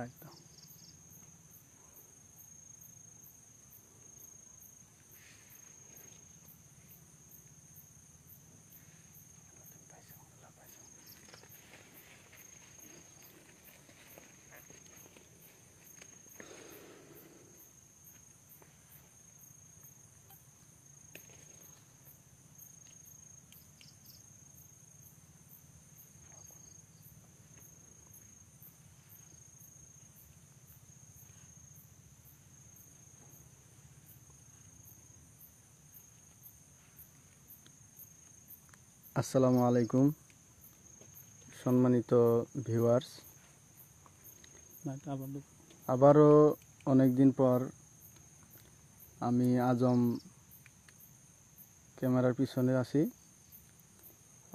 একদম। আসসালামু আলাইকুম সম্মানিত ভিউয়ার্স, আবারও অনেক দিন পর আমি আজম ক্যামেরার পিছনে আছি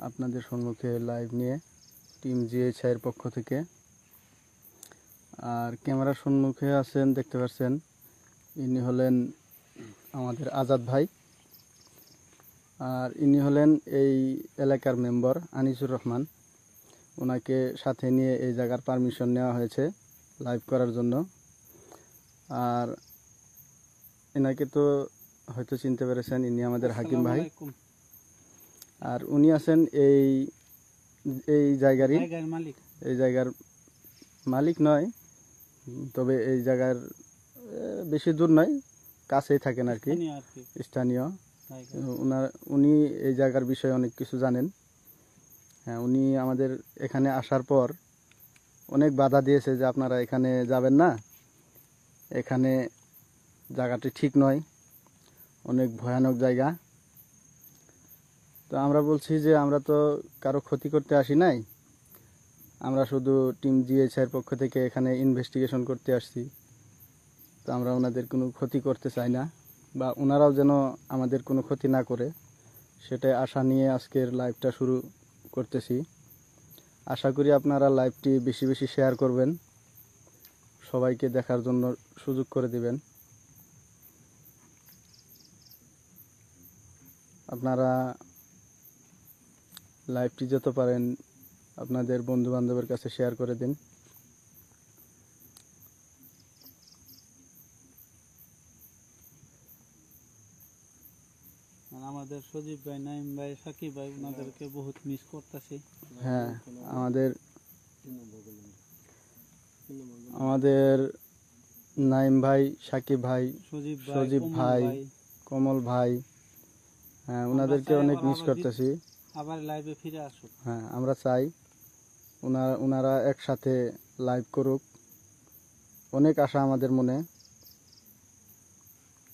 আপনাদের সম্মুখে লাইভ নিয়ে টিম জিএইচআই এর পক্ষ থেকে। আর ক্যামেরার সম্মুখে আছেন, দেখতে পাচ্ছেন, ইনি হলেন আমাদের আজাদ ভাই, আর ইনি হলেন এই এলাকার মেম্বার আনিসুর রহমান। ওনাকে সাথে নিয়ে এই জায়গার পারমিশন নেওয়া হয়েছে লাইভ করার জন্য। আর এনাকে তো হয়তো চিনতে পেরেছেন, ইনি আমাদের হাকিম ভাই। আর উনি আছেন এই জায়গারই, এই জায়গার মালিক নয়, তবে এই জায়গার বেশি দূর নয়, কাছেই থাকেন আর কি, স্থানীয়। উনি এই জায়গার বিষয়ে অনেক কিছু জানেন। হ্যাঁ, উনি আমাদের এখানে আসার পর অনেক বাধা দিয়েছে যে আপনারা এখানে যাবেন না, এখানে জায়গাটি ঠিক নয়, অনেক ভয়ানক জায়গা। তো আমরা বলছি যে আমরা তো কারো ক্ষতি করতে আসি নাই, আমরা শুধু টিম জিএইচআই এর পক্ষ থেকে এখানে ইনভেস্টিগেশন করতে আসছি। তো আমরা ওনাদের কোনো ক্ষতি করতে চাই না, বা ওনারাও যেন আমাদের কোনো ক্ষতি না করে, সেটাই আশা নিয়ে আজকের লাইভটা শুরু করতেছি। আশা করি আপনারা লাইভটি বেশি বেশি শেয়ার করবেন, সবাইকে দেখার জন্য সুযোগ করে দিবেন। আপনারা লাইভটি যত পারেন আপনাদের বন্ধু বান্ধবের কাছে শেয়ার করে দিন। আমাদের সজীব ভাই, নাইম ভাই, সাকিব ভাই, ওনাদেরকে বহুত মিস করতেছি। হ্যাঁ, আমাদের নাইম ভাই, সাকিব ভাই, সজীব ভাই, কমল ভাই, হ্যাঁ, ওনাদেরকে অনেক মিস করতেছি। আবার লাইভে ফিরে আসুক। হ্যাঁ, আমরা চাই ওনারা একসাথে লাইভ করুক, অনেক আশা আমাদের মনে,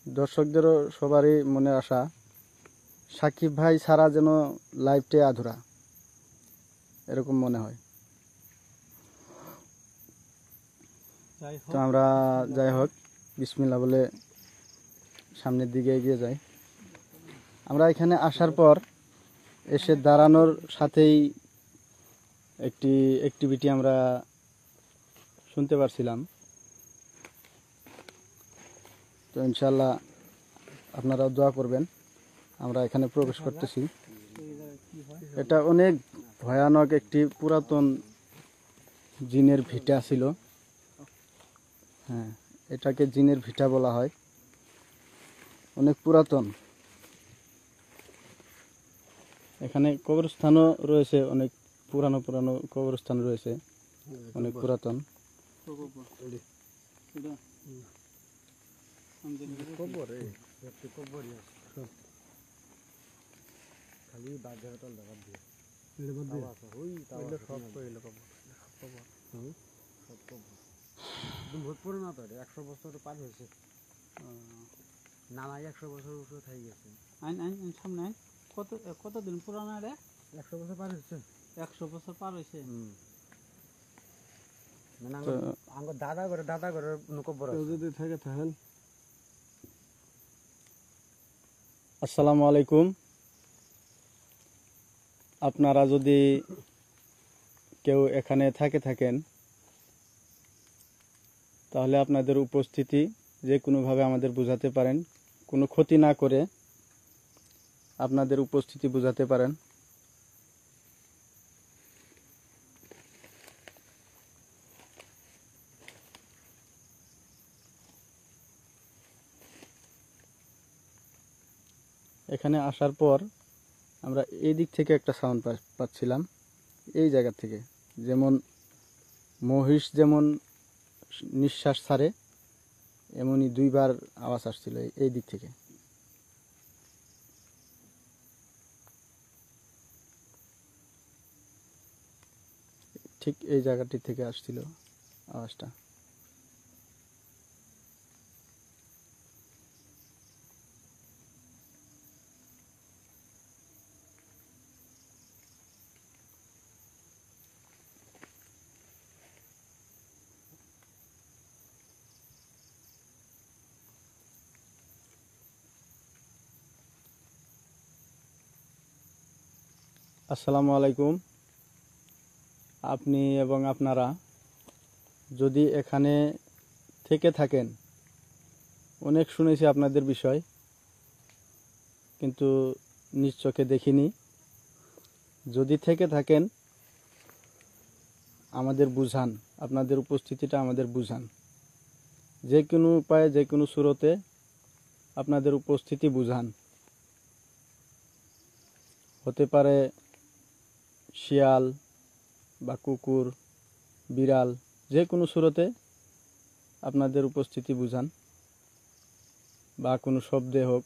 দর্শকদেরও সবারই মনে আশা। সাকিব ভাই ছাড়া যেন লাইভটি আধুরা, এরকম মনে হয়। তো আমরা যাই হোক, বিসমিল্লাহ বলে সামনের দিকে এগিয়ে যাই। আমরা এখানে আসার পর এসে দাঁড়ানোর সাথেই একটি অ্যাক্টিভিটি আমরা শুনতে পারছিলাম। তো ইনশাল্লাহ আপনারাও দোয়া করবেন। আমরা এখানে প্রবেশ করতেছি। এটা অনেক ভয়ানক একটি পুরাতন জিনের ভিটা ছিল। হ্যাঁ, এটাকে জিনের ভিটা বলা হয়, অনেক পুরাতন। এখানে কবরস্থানও রয়েছে, অনেক পুরানো পুরানো কবরস্থান রয়েছে, অনেক পুরাতন। পুরোনো তো 100 বছর পার হয়েছে, নামাই 100 বছর উপরে থাই গেছে। সামনে কতদিন পুরানো রে? 100 বছর পার হয়েছে। 100 বছর পার হয়েছে। মানে আমার দাদা ঘরে নকবর যদি থাকে থাকেন। আসসালামু আলাইকুম। আপনারা যদি কেউ এখানে থাকেন, তাহলে আপনাদের উপস্থিতি যে কোনোভাবে আমাদের বোঝাতে পারেন, কোনো ক্ষতি না করে আপনাদের উপস্থিতি বোঝাতে পারেন। এখানে আসার পর আমরা এই দিক থেকে একটা সাউন্ড পাচ্ছিলাম, এই জায়গা থেকে, যেমন মহিষ যেমন নিঃশ্বাস ছাড়ে এমনই দুইবার আওয়াজ আসছিল এই দিক থেকে। ঠিক এই জায়গাটি থেকে আসছিল আওয়াজটা। আসসালামু আলাইকুম। আপনি এবং আপনারা যদি এখানে থেকে থাকেন, অনেক শুনেছি আপনাদের বিষয়, কিন্তু নিজ চোখে দেখিনি। যদি থেকে থাকেন আমাদের বুঝান, আপনাদের উপস্থিতিটা আমাদের বুঝান। যে কোনো উপায়ে, যে কোনো সুরতে আপনাদের উপস্থিতি বুঝান। হতে পারে শিয়াল বা কুকুর, বিড়াল, যে কোনো সুরতে আপনাদের উপস্থিতি বুঝান, বা কোনো শব্দে হোক।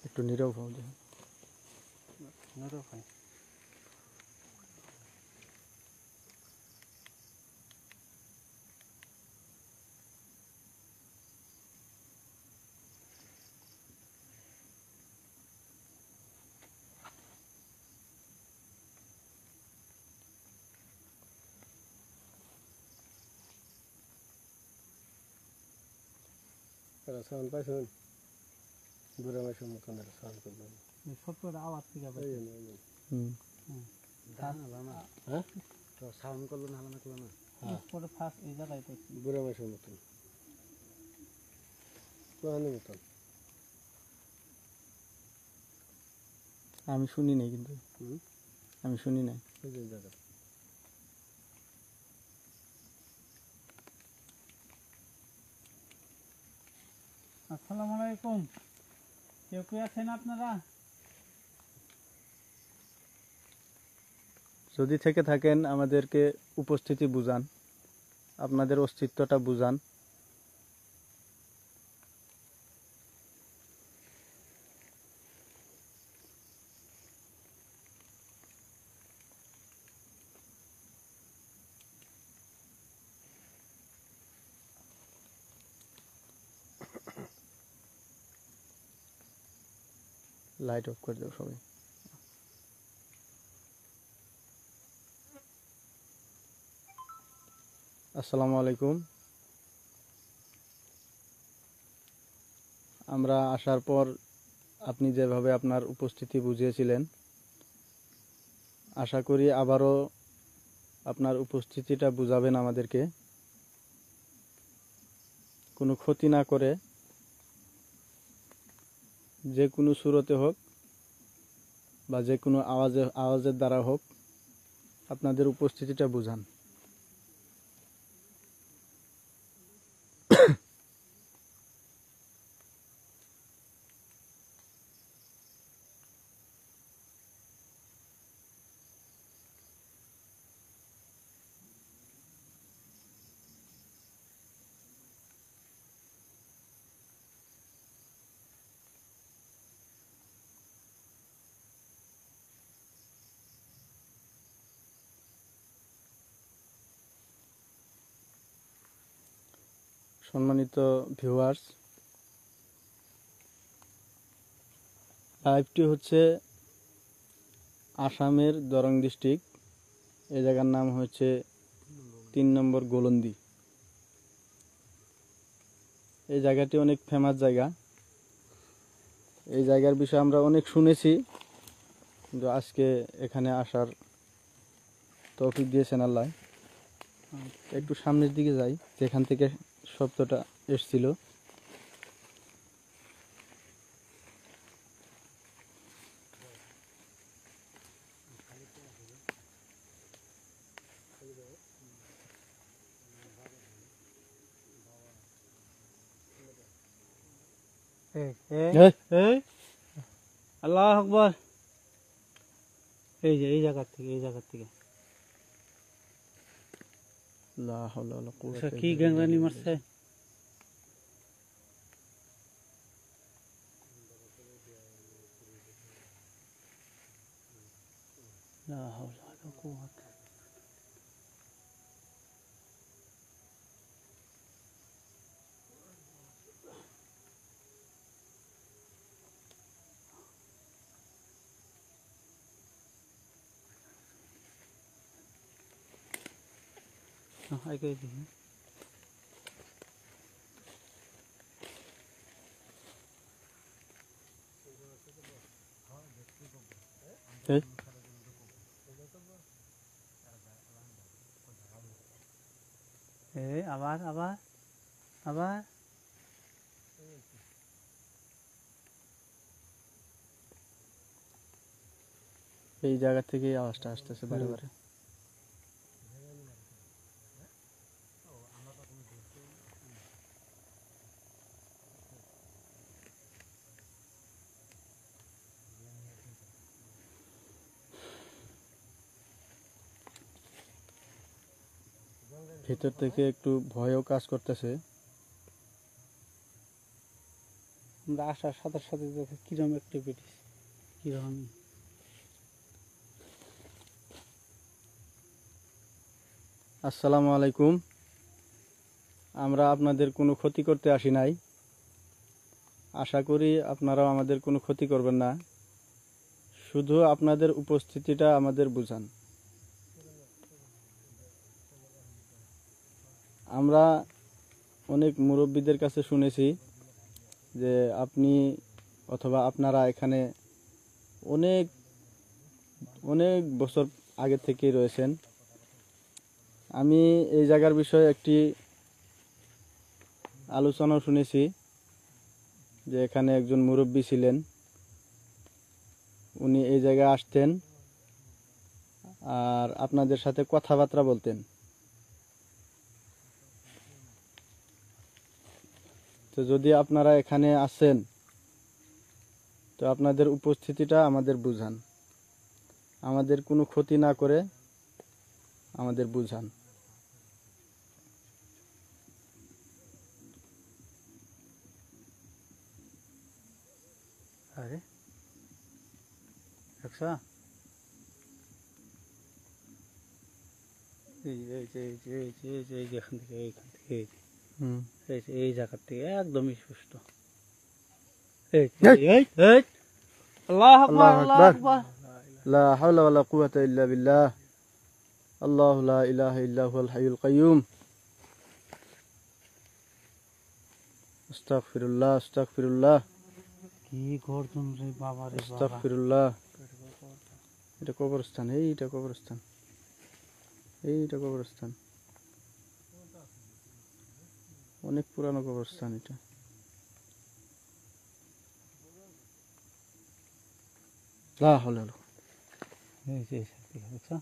একটু নীরব হও যে। সাউন্ড পাইছেন? বুড়া মাসের মতন সাউন্ড করবেন। সত্তর আওয়াজ থেকে পাই। হ্যাঁ, তো সাউন্ড করলো না, হালানা করলো না। পরে ফার্স্ট এই জায়গায় পাইছি। বুড়া মাসের মতন, পুরানোর মতন। আমি শুনি নাই, কিন্তু আমি শুনি নাই। এই জায়গা আসসালামু আলাইকুম। কেউ কেউ আছেন আপনারা? যদি থেকে থাকেন আমাদেরকে উপস্থিতি বুঝান, আপনাদের অস্তিত্বটা বুঝান। লাইট অফ করে দেবো সবাই। আসসালামু আলাইকুম। আমরা আসার পর আপনি যেভাবে আপনার উপস্থিতি বুঝিয়েছিলেন, আশা করি আবারও আপনার উপস্থিতিটা বুঝাবেন আমাদেরকে, কোনো ক্ষতি না করে, যে কোনো সুরতে হোক বা যে কোনো আওয়াজের দ্বারা হোক আপনাদের উপস্থিতিটা বুঝান। সম্মানিত ভিউয়ার্স, লাইভটি হচ্ছে আসামের দরং ডিস্ট্রিক্ট এই জায়গার নাম হচ্ছে 3 নম্বর গোলন্দি। এই জায়গাটি অনেক ফেমাস জায়গা। এই জায়গার বিষয়ে আমরা অনেক শুনেছি, কিন্তু আজকে এখানে আসার তৌফিক দিয়েছেন আল্লাহ। একটু সামনের দিকে যাই, যেখান থেকে শব্দটা এসছিল। এই আল্লাহ আকবার। এই যে এই জায়গা থেকে লা হাওলা ওয়ালা কুওয়াতা কি ইল্লা গ্যাংরানি বিল্লাহ। মারছে? লা হাওলা ওয়ালা কুওয়াতা। আগে দেখি। এই, আবার আবার আবার এই জায়গা থেকে আওয়াজটা আসতেছে বারে বারে। ভিতর থেকে একটু ভয়ও কাজ করতেছে। আমরা আসার সাথে সাথে দেখো কিরম অ্যাক্টিভিটিস, কিরকম। আসসালামু আলাইকুম। আমরা আপনাদের কোনো ক্ষতি করতে আসি নাই। আশা করি আপনারাও আমাদের কোনো ক্ষতি করবেন না। শুধু আপনাদের উপস্থিতিটা আমাদের বুঝান। আমরা অনেক মুরব্বীদের কাছে শুনেছি যে আপনি অথবা আপনারা এখানে অনেক অনেক বছর আগে থেকেই রয়েছেন। আমি এই জায়গার বিষয়ে একটি আলোচনাও শুনেছি যে এখানে একজন মুরব্বী ছিলেন, উনি এই জায়গায় আসতেন আর আপনাদের সাথে কথাবার্তা বলতেন। তো যদি আপনারা এখানে আসেন তো আপনাদের উপস্থিতিটা আমাদের বুঝান, আমাদের কোনো ক্ষতি না করে আমাদের বুঝান। আরে দেখছো? এই যে এখান থেকে এইখান থেকে এই জায়গার থেকে একদমই সুস্থ। আল্লাহ আকবার, আল্লাহ আকবার। লা হাওলা ওয়ালা কুওয়াতা ইল্লা বিল্লাহ। আল্লাহু লা ইলাহা ইল্লা হুয়াল হাইয়ুল কাইয়্যুম। আস্তাগফিরুল্লাহ আস্তাগফিরুল্লাহ কি গর্জন রে বাবা রে বাবা। আস্তাগফিরুল্লাহ। এটা কবরস্থান, এইটা কবরস্থান, এইটা কবরস্থান, অনেক পুরানো কবরস্থান এটা। লা হাওলা ওয়ালা এই যে দেখছো?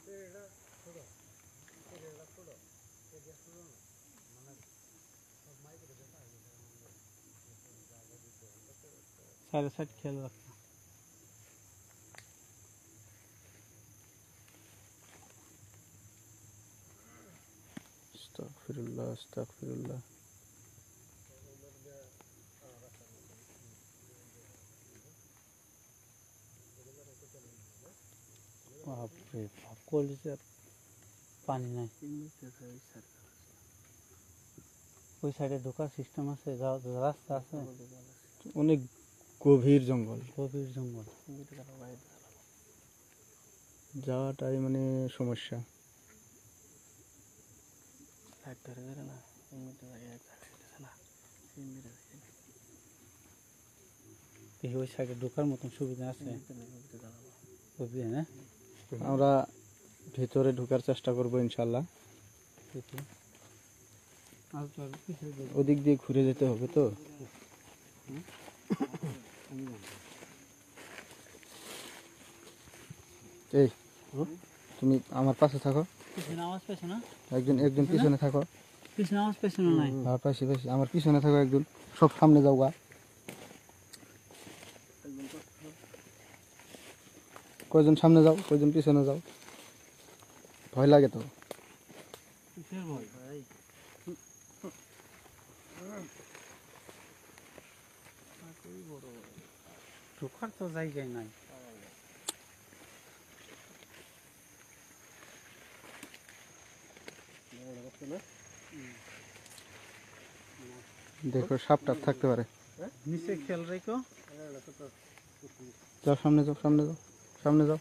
সাইড সাইড খেয়াল রাখো। আস্তাগফিরুল্লাহ আস্তাগফিরুল্লাহ। বাপরে বাপ, কলিজার পানি নাই। ওই সাইডে ঢোকার সিস্টেম আছে, রাস্তা আছে? অনেক গভীর জঙ্গল, গভীর জঙ্গল। যাওয়াটাই মানে সমস্যা। সাইড ধরে ধরে না এমনিতে জায়গায় এক জায়গায় গেছে না দেখি ওই সাইডে ঢোকার মতন সুবিধা আছে বুঝলি না আমরা ভিতরে ঢোকার চেষ্টা করব ইনশাল্লাহ। দেখি আর তো আর পিছিয়ে যাবো। ওদিক দিয়ে ঘুরে যেতে হবে তো। এই তুমি আমার পাশে থাকো, পিছনে আওয়াজ পেয়েছো না একজন একজন পিছনে থাকো। পিছনে আওয়াজ পেয়েছো না নাই আর পাশে পাশে আমার পিছনে থাকো, একজন সব সামনে যাও গা। কয়জন সামনে যাও, কয়জন পিছনে যাও, ভয় লাগে তো। কিসের ভয় ঢোকার তো জায়গায় নাই দেখো সাপ টাপ থাকতে পারে। নিচে খেয়াল রেখো যাও সামনে যাও, সামনে যাও, সামনে যাও।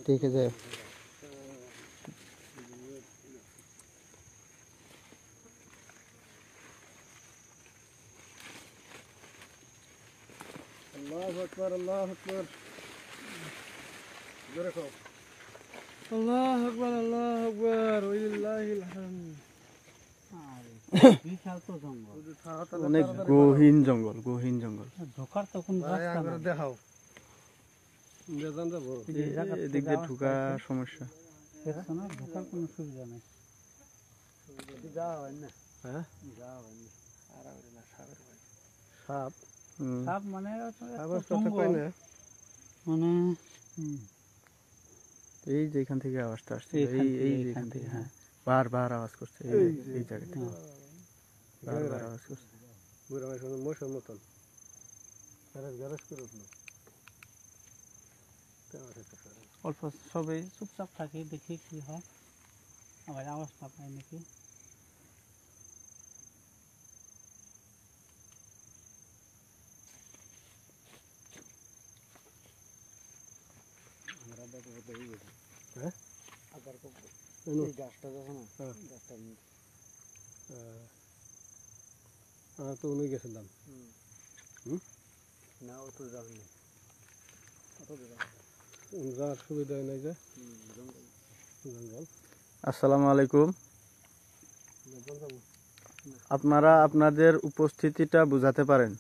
দেখে যায় আল্লাহু আকবার, আল্লাহু আকবার। জোরে কও। আল্লাহু আকবার আল্লাহু আকবার ওয়ালিল্লাহিল হামদ বিশাল তো জঙ্গল অনেক গহীন জঙ্গল, গহীন জঙ্গল। ঢোকার তো কোন রাস্তা নাই দেখাও বেজান যাব। এদিক দিয়ে ঢুকা সমস্যা। দেখছো না ঢোকার কোনো সুবিধা নাই যাওয়া হয় না। হ্যাঁ যাওয়া হয় না। সাপ সাপ মানে আবার কথা কই না। মানে এই যে এখান থেকে আওয়াজটা আসছে, এইখান এই এই থেকে, যে এইখান এখান থেকে, থেকে, হ্যাঁ বারবার আওয়াজ করছে এই জায়গাটা, বারবার আওয়াজ করছে। বুড়া মানুষ মশার মতন গ্যারাজ গ্যারাজ করে উঠলো। অল্প সবাই চুপচাপ থাকে দেখি কি হয় আবার আওয়াজ না পায় নাকি হ্যাঁ আবার এই গাছটা যখন গাছটা তো উনি গেছিলাম না ও তো যাবেনি যাওয়ার সুবিধা নাই যে জঙ্গল। আসসালামু আলাইকুম। আপনারা আপনাদের উপস্থিতিটা বুঝাতে পারেন?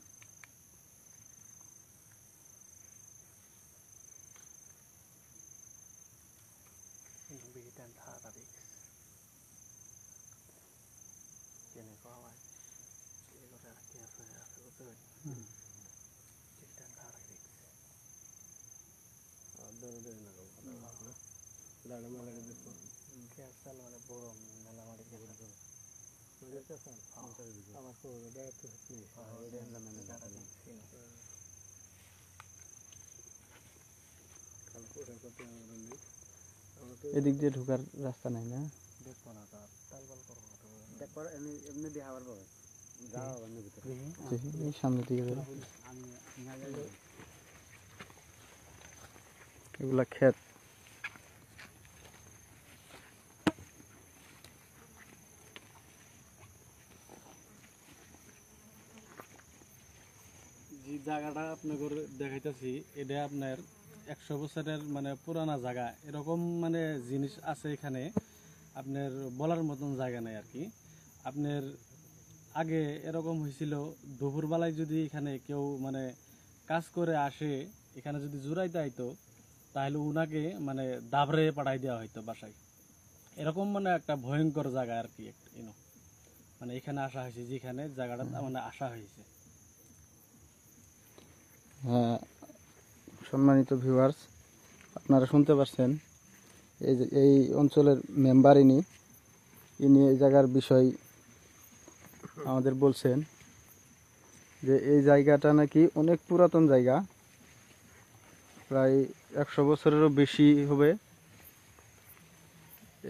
এদিক দিয়ে ঢোকার রাস্তা নাই না? এই সামনের দিকে যাবে। এগুলা ক্ষেত। যে জায়গাটা আপনাদের দেখাইতেছি এটা আপনার 100 বছরের মানে পুরানা জায়গা এরকম মানে জিনিস আছে এখানে আপনার বলার মতন জায়গা নাই আর কি। আপনার আগে এরকম হয়েছিল দুপুরবেলায় যদি এখানে কেউ মানে কাজ করে আসে এখানে যদি জুড়াইতে আইতো তাহলে উনাকে মানে দাবড়ে পাঠাই দেওয়া হইতো বাসায়। এরকম মানে একটা ভয়ঙ্কর জায়গা আর কি মানে এখানে আসা হয়েছে যেখানে জায়গাটা মানে আসা হয়েছে। হ্যাঁ, সম্মানিত ভিউয়ার্স, আপনারা শুনতে পাচ্ছেন এই যে এই অঞ্চলের মেম্বার ইনি এই জায়গার বিষয় আমাদের বলছেন যে এই জায়গাটা নাকি অনেক পুরাতন জায়গা, প্রায় 100 বছরেরও বেশি হবে।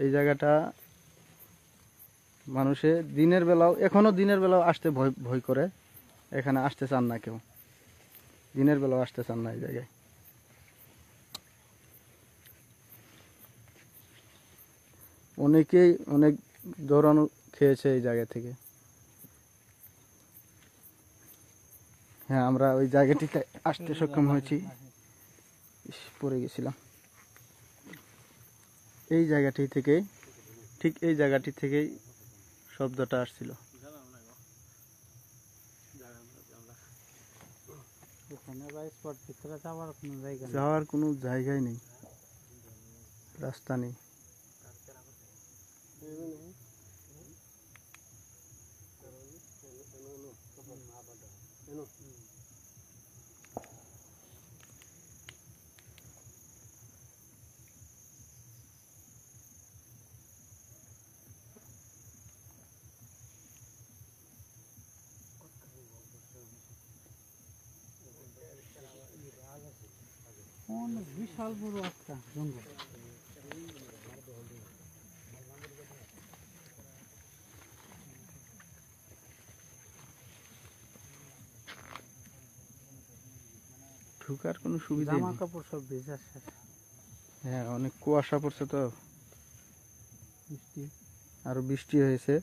এই জায়গাটা মানুষে দিনের বেলাও, এখনো দিনের বেলাও আসতে ভয় ভয় করে, এখানে আসতে চান না কেউ, দিনের বেলাও আসতে চান না এই জায়গায়। অনেকেই অনেক দৌড়ানো খেয়েছে এই জায়গা থেকে। হ্যাঁ, আমরা ওই জায়গাটিতে আসতে সক্ষম হয়েছি। পড়ে গেছিলাম এই জায়গাটি থেকেই, ঠিক এই জায়গাটি থেকেই শব্দটা আসছিল। যাওয়ার কোনো জায়গায় নেই, রাস্তা নেই। অনেক বিশাল বড় একটা জঙ্গল। ঢুকার কোনো সুবিধা জামা নেই। কাপড় সব ভেজা শেষ। হ্যাঁ, অনেক কুয়াশা পড়ছে তো, বৃষ্টি আরো বৃষ্টি হয়েছে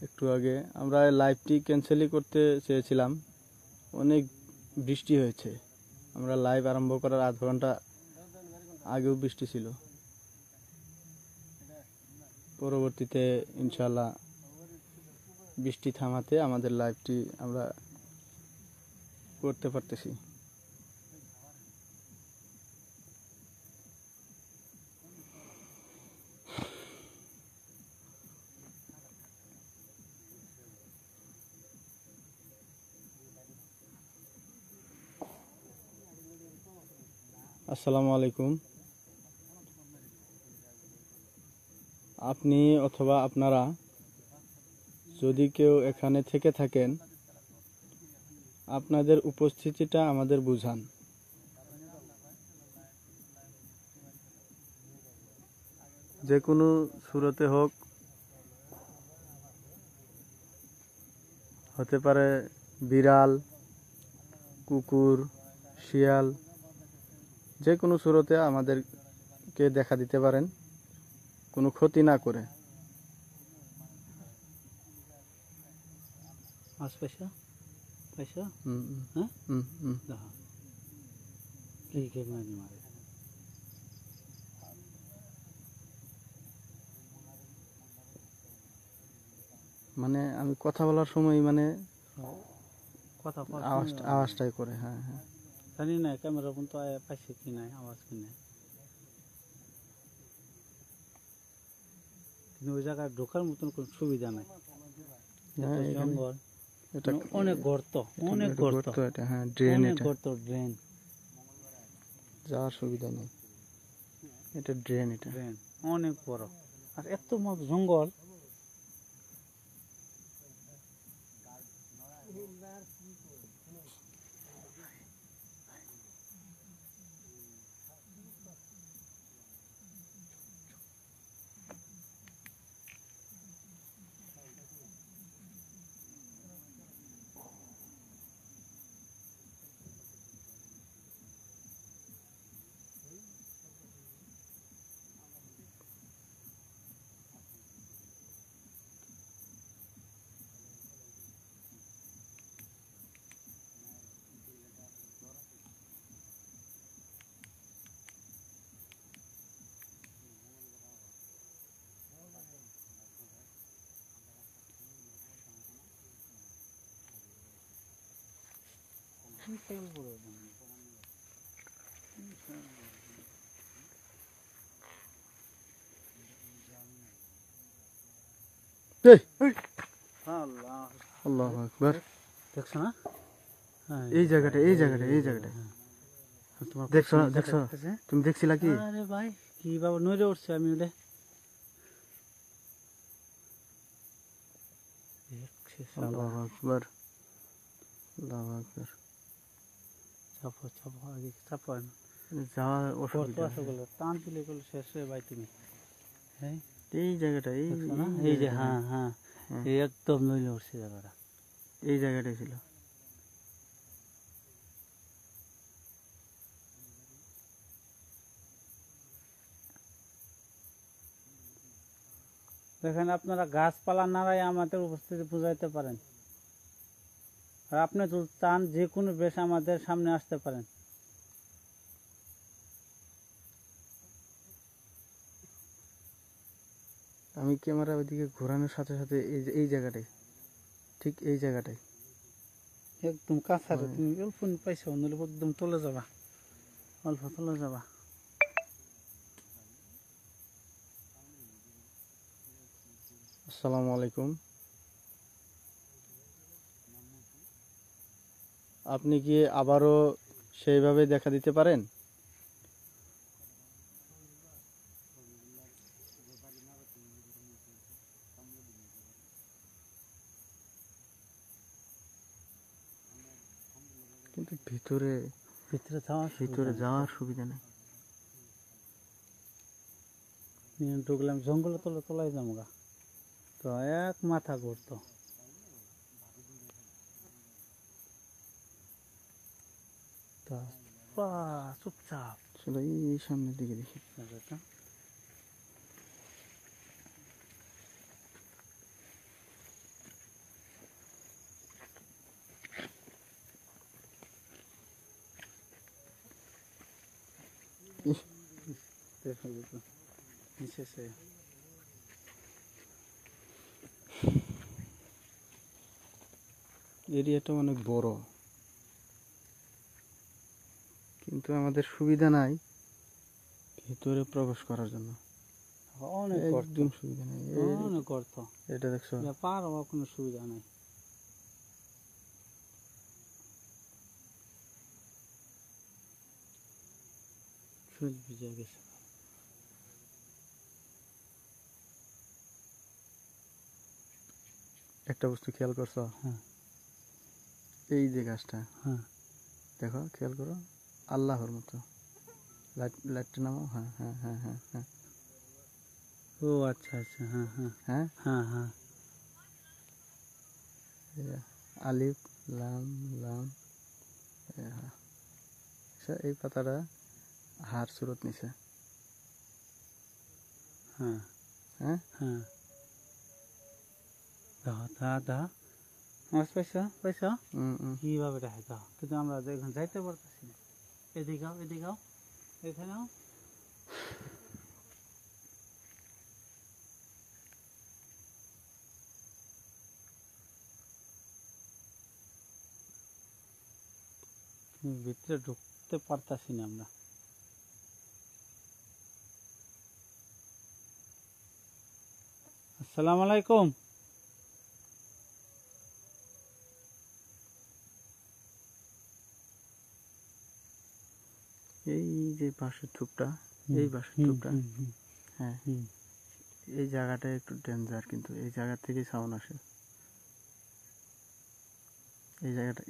একটু আগে। আমরা লাইভটি ক্যান্সেলই করতে চেয়েছিলাম, অনেক বৃষ্টি হয়েছে। আমরা লাইভ আরম্ভ করার আধ ঘন্টা আগেও বৃষ্টি ছিল। পরবর্তীতে ইনশাল্লাহ বৃষ্টি থামাতে আমাদের লাইভটি আমরা করতে পারতেছি। আসসালামু আলাইকুম। আপনি অথবা আপনারা যদি কেউ এখানে থেকে থাকেন, আপনাদের উপস্থিতিটা আমাদের বুঝান। যে কোনো সুরতে হোক, হতে পারে বিড়াল, কুকুর, শিয়াল, যে কোনো সুরতে আমাদেরকে দেখা দিতে পারেন, কোনো ক্ষতি না করে। মাছ পয়সা পয়সা হুম, হুম, হ্যাঁ হুম, হুম। দেখা লিখে মারি মারে। মানে আমি কথা বলার সময় মানে কথা আওয়াজটাই করে। হ্যাঁ, হ্যাঁ। জানি না ক্যামেরা পর্যন্ত পাইছে কি নাই, আওয়াজ কি নাই। কিন্তু ওই জায়গায় ঢোকার মতন কোনো সুবিধা নাই। হ্যাঁ, এত এখানে- জঙ্গল, এটা অনেক গর্ত, অনেক গর্ত, এটা, হ্যাঁ, ড্রেন। অনেক এটা গর্ত, ড্রেন যাওয়ার সুবিধা নেই, এটা ড্রেন। এটা ড্রেন অনেক বড়। আর এত মত জঙ্গল, বিশাল বড় জঙ্গল। এই, আল্লাহ, আল্লাহু আকবার। দেখছো না? হ্যাঁ, এই জায়গাটা, এই জায়গাটা, এই জায়গাটা তোমার দেখছো না? পেছনে দেখছো? দেখতেছে? তুমি দেখছিলা কি? আরে ভাই, কি বাবা নইরে উঠছে, আমি ওটা দেখছি। আল্লাহু আকবার, আল্লাহু আকবার। চাপো চাপো, আগে চাপো। যাওয়া করতো অসুবিধা। আছে বলে টান দিলে গেলে শেষ হয়ে ভাই তুমি। হ্যাঁ, এই জায়গাটা এই দেখছো না? এই যে হ্যাঁ হ্যাঁ এই একদম নইলে উঠছে জায়গাটা। এই জায়গাটাই ছিল। দেখেন আপনারা গাছপালা নাড়াই আমাদের উপস্থিতি বুঝাইতে পারেন, আর আপনি যদি চান যে কোনো বেশ আমাদের সামনে আসতে পারেন। আমি ক্যামেরা ওইদিকে ঘোরানোর সাথে সাথে এই জায়গাটাই, ঠিক এই জায়গাটাই। একদম কাছারে তুমি অল্প পাইছো, নইলে একদম চলে যাবা, অল্প চলে যাবা। আসসালামু আলাইকুম। আপনি কি আবারও সেইভাবে দেখা দিতে পারেন? কিন্তু ভিতরে ভিতরে যাওয়ার সুবিধা নেই। নিয়ে ঢুকলাম জঙ্গলে তোলাই যাবো গা, তো এক মাথা ঘুরতো। তো চুপচাপ চলো এই সামনের দিকে দেখি। জায়গাটা। দেখো দেখো নিচে সে এরিয়াটা অনেক বড়, কিন্তু আমাদের সুবিধা নাই ভিতরে প্রবেশ করার জন্য। অনেক গর্ত, একদম সুবিধা নেই। অনেক গর্ত, এটা দেখছো? পার হওয়ার কোনো সুবিধা নাই। চুল ভিজে গেছে। একটা বস্তু খেয়াল করছো? হ্যাঁ এই যে গাছটা, হ্যাঁ দেখো খেয়াল করো, আল্লাহর মতো। লাইটটা নামাও। হ্যাঁ হ্যাঁ হ্যাঁ হ্যাঁ হ্যাঁ ও আচ্ছা আচ্ছা হ্যাঁ হ্যাঁ হ্যাঁ। হ্যাঁ হ্যাঁ আলিফ লাম লাম। এই পাতাটা হার সুরত নিছে। হ্যাঁ হ্যাঁ হ্যাঁ দাও দা দা মাছ পাইছো পাইছো কিভাবে দেখা দাও, কিন্তু আমরা এখন যাইতে পারতেছি না। এদিকে এদিকে এখানেও ভিতরে ঢুকতে পারতাছি না আমরা। আসসালামু আলাইকুম। এই যে বাঁশের ঠুপটা, এই বাঁশের ঠুপটা, হ্যাঁ এই জায়গাটা একটু ডেঞ্জার, কিন্তু এই জায়গা থেকে সাউন্ড আসে।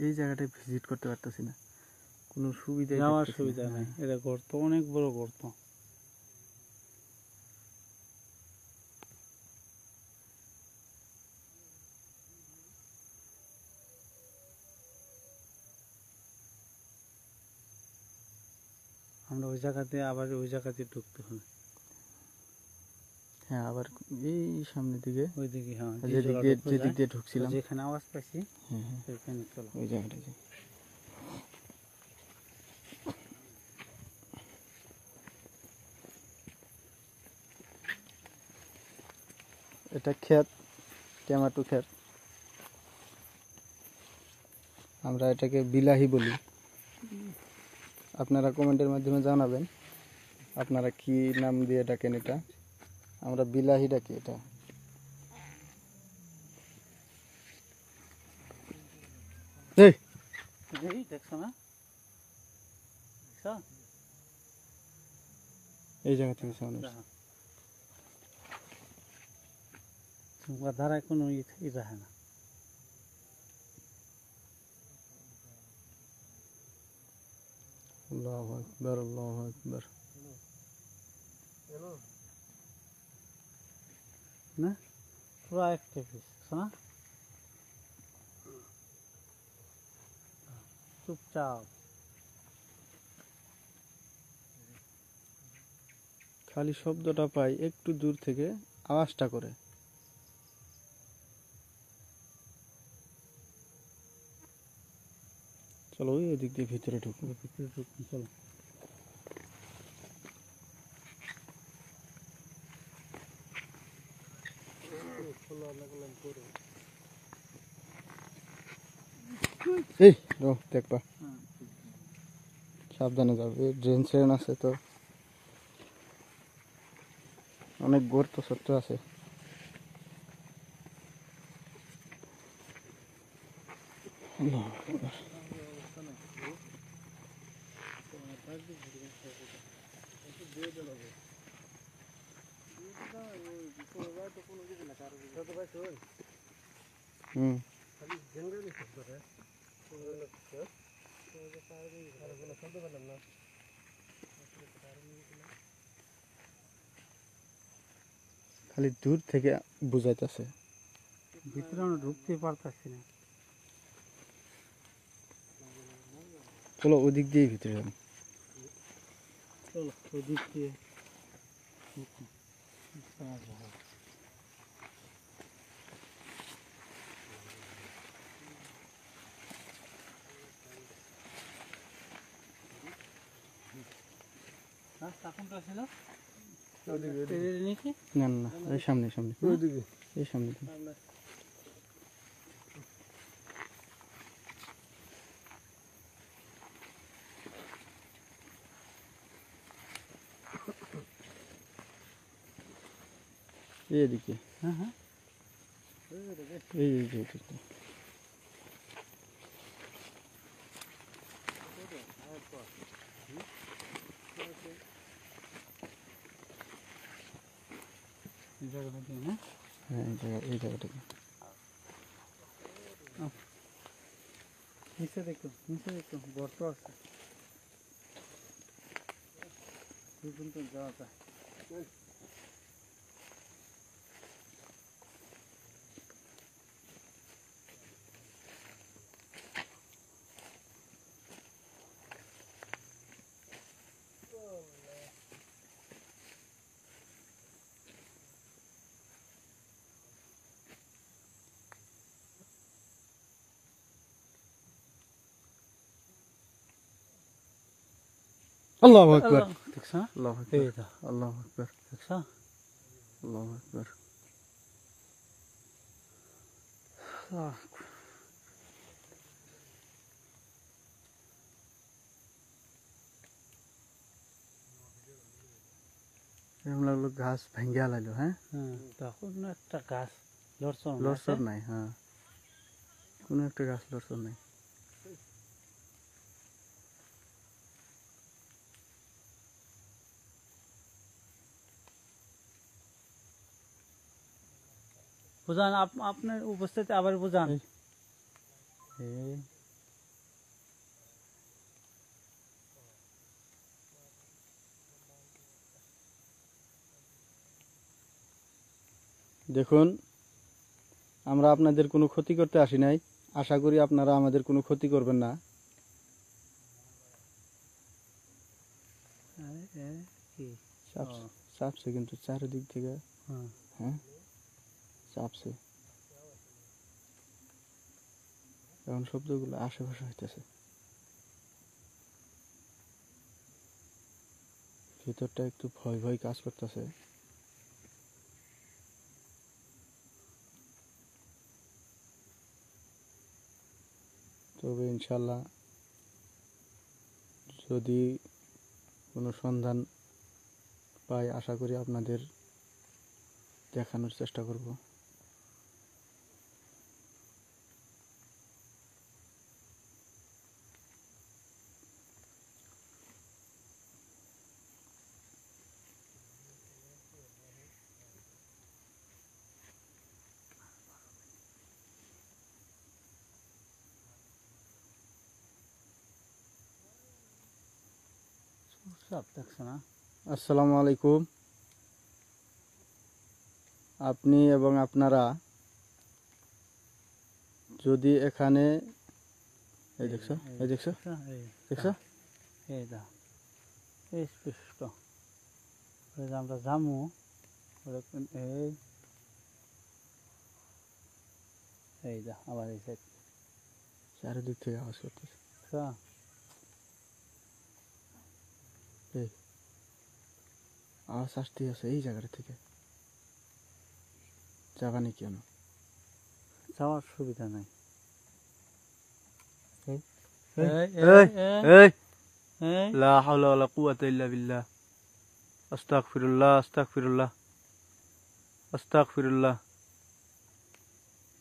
এই জায়গাটায় ভিজিট করতে পারতেছি না, কোনো সুবিধা যাওয়ার সুবিধা নাই, এটা গর্ত অনেক বড় গর্ত। আমরা ওই জায়গাতে আবার ওই জায়গাতে ঢুকতে হবে। হ্যাঁ আবার এই সামনের দিকে, ওইদিকে হ্যাঁ যেদিক দিয়ে ঢুকছিলাম, যেখানে আওয়াজ পাইছি হ্যাঁ হ্যাঁ সেখানে চলো। ওই জায়গাটায়। এটা ক্ষেত, টমেটো ক্ষেত। আমরা এটাকে বিলাহি বলি। আপনারা কমেন্টের মাধ্যমে জানাবেন আপনারা কি নাম দিয়ে ডাকেন এটা। আমরা বিলাহি ডাকি এটা। এই এই দেখছো না, দেখছো? এই জায়গা থেকে সাউন্ড আসছে। দেখো। তোমার ধারায় কোনো ই রাখে না। আল্লাহু আকবার আল্লাহু আকবার। না পুরো একটা পিস না চুপচাপ খালি শব্দটা পাই একটু দূর থেকে, আওয়াজটা করে। চলো ওই দিক দিয়ে ভিতরে ঢুকবো। ভিতরে ঢুকুন চলো এই রো দেখবা, সাবধানে যাবে, ড্রেন ট্রেন আছে তো, অনেক গর্ত সত্য আছে। আল্লাহু আকবার। হুম খালি জেনারেলি শব্দ রে আর কোনো শব্দ পেলাম না। খালি দূর থেকে বুঝাইতেছে। ভিতরে আমরা ঢুকতে পারতাছি না চলো ওদিক দিয়ে ভিতরে যাবো। চলো ওদিক দিয়ে রাস্তা কোনটা ছিল এর নিচে না না না, এই সামনে সামনে, ওইদিকে এই সামনে দিয়ে। এইদিকে, হ্যাঁ হ্যাঁ এই যে এইদিকে। এই জায়গাটা দিয়ে না হ্যাঁ এই জায়গাটাকে। নিচে দেখো গর্ত আছে দুই পর্যন্ত যাওয়া যায় আল্লাহু আকবার, দেখছো না আল্লাহু এই আকবার, তো আল্লাহু আকবার, দেখছো আল্লাহু আকবার। এরকম লাগলো গাছ ভেঙ্গে আলাইলো। হ্যাঁ হ্যাঁ তখন একটা গাছ লড়ছড় লড়সড় নাই, হ্যাঁ কোনো একটা গাছ লড়সড় নাই। বুঝান আপনার উপস্থিতি আবার বুঝান এই দেখুন, আমরা আপনাদের কোনো ক্ষতি করতে আসি নাই, আশা করি আপনারা আমাদের কোনো ক্ষতি করবেন না। কি চাপছে কিন্তু চারিদিক থেকে, হ্যাঁ হ্যাঁ চাপছে। এখন শব্দগুলো আশেপাশে হইতেছে, ভিতরটা একটু ভয় ভয় কাজ করতেছে। তবে ইনশাল্লাহ যদি কোনো সন্ধান পাই, আশা করি আপনাদের দেখানোর চেষ্টা করব। সব দেখছো না আসসালামু আলাইকুম। আপনি এবং আপনারা যদি এখানে এই দেখছো দেখছো এই দা এই স্পষ্ট আমরা যামু এই দা আবার এই সাইড চারিদিক থেকে আওয়াজ করতেছে আওয়াজ আসতে আছে এই জায়গাটা থেকে যাবানি কেন যাওয়ার সুবিধা নাই لا حول ولا قوة إلا بالله أستغفر الله أستغفر الله أستغفر الله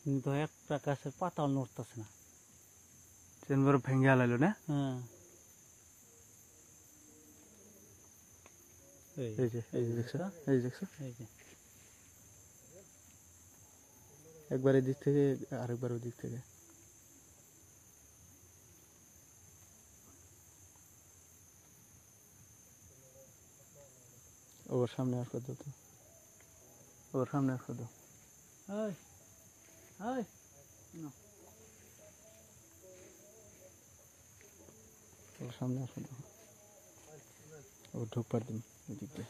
কিন্তু একটা গাছের পাতাও নড়তেছে না চেনবার ভেঙে আলাইলো না এই যে দেখছো এই যে একবার এই দিক থেকে আরেকবার ওই দিক থেকে ওর সামনে আসো তো ওর সামনে আসো তো ওর সামনে আসো তো ও ঢুকবার দিন ওই দিক দিয়ে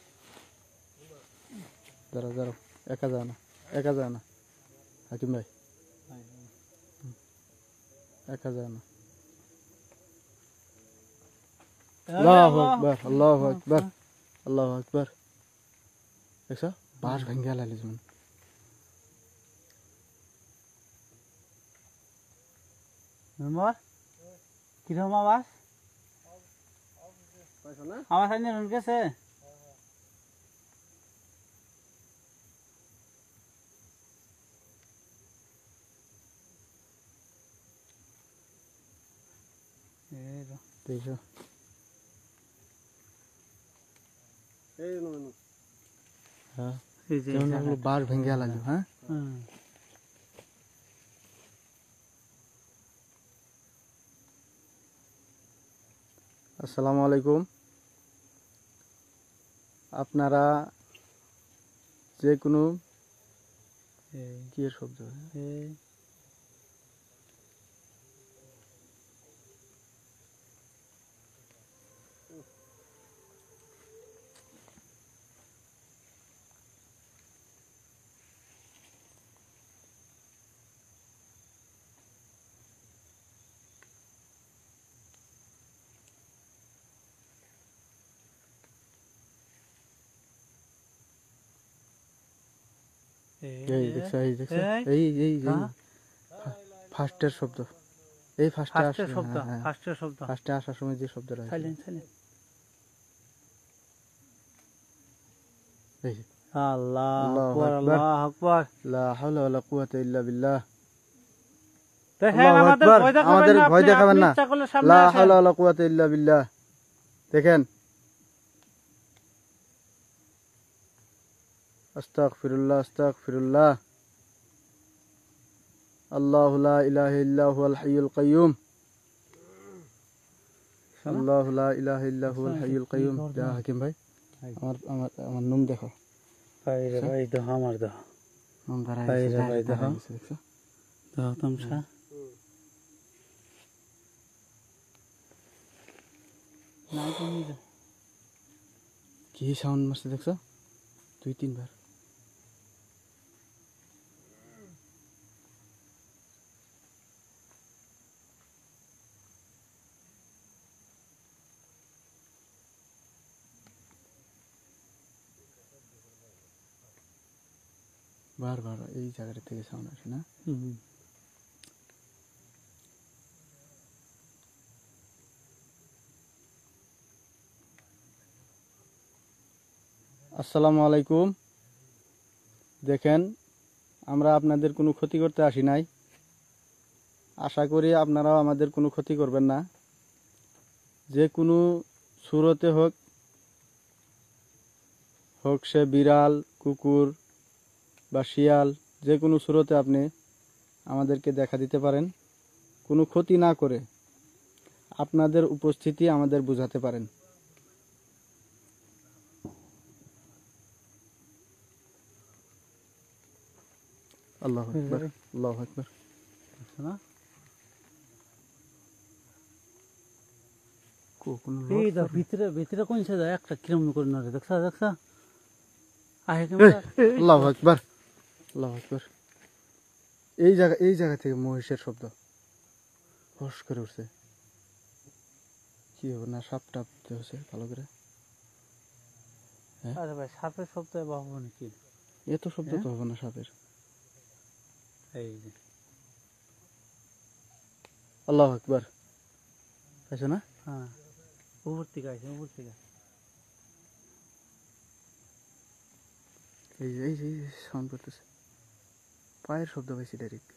দাঁড়াও একা যায় না হাকিম ভাই একা যায় না আল্লাহু আকবার আল্লাহু আকবার আল্লাহু আকবার দেখছো বাঁশ ভেঙে লাইলি যেমন মেম্বার কিরকম আওয়াজ আমার সামনে রুন গেছে দেখছো হ্যাঁ বাঁশ ভেঙে লাইলো হ্যাঁ আসসালামু আলাইকুম আপনারা যে কোনো কি এর শব্দ এই দেখছো এই ফার্স্টের শব্দ এই ফার্স্টে আসার সময় যে শব্দটা আল্লাহু আকবার লা হাওলা ওয়ালা কুওয়াতা ইল্লা বিল্লাহ দেখেন আমাদের ভয় দেখাবেন না লা হাওলা ওয়ালা কুওয়াতা ইল্লা বিল্লাহ দেখেন আস্তাগফিরুল্লাহ আস্তাগফিরুল্লাহ আল্লাহু লা ইলাহা ইল্লা হুয়াল হাইয়ুল কাইয়্যুম আল্লাহু লা ইলাহা ইল্লা হুয়াল হাইয়ুল কাইয়্যুম যা হাকিম ভাই আমার নাম দেখো ভাই দেখো আমার দেখো নাম ভাই দাঁড়ায় দেখো দেখো তামসা কি সাউন্ড মারছে দেখছো 2-3 বার বারবার এই জায়গাটা থেকে সাউন্ড আসে না আসসালামু আলাইকুম দেখেন আমরা আপনাদের কোনো ক্ষতি করতে আসি নাই আশা করি আপনারাও আমাদের কোনো ক্ষতি করবেন না যে কোনো সুরতে হোক সে বিড়াল কুকুর বা শিয়াল যে কোনো সুরতে আপনি আমাদেরকে দেখা দিতে পারেন কোনো ক্ষতি না করে আপনাদের উপস্থিতি আমাদের বোঝাতে পারেন আল্লাহু আকবার আল্লাহু আকবার বুঝছো না? কোন এই দা ভিতরে ভিতরে কোন সে যায় একটা কিরম করে নড়ে দেখছা আহে কেমন আল্লাহু আকবার আল্লাহু আকবার এই জায়গা থেকে মহিষের শব্দ হস করে উঠছে কি হবে না সাপ টাপ হচ্ছে ভালো করে আরে ভাই সাপের সপ্তাহে বাবু নাকি এত শব্দ তো হবে না সাপের এই যে আল্লাহু আকবার পাইছো না হ্যাঁ উপর থেকে আছে উপর থেকে এই সাউন্ড করতেছে পায়ের শব্দ পাইছি ডাইরেক্ট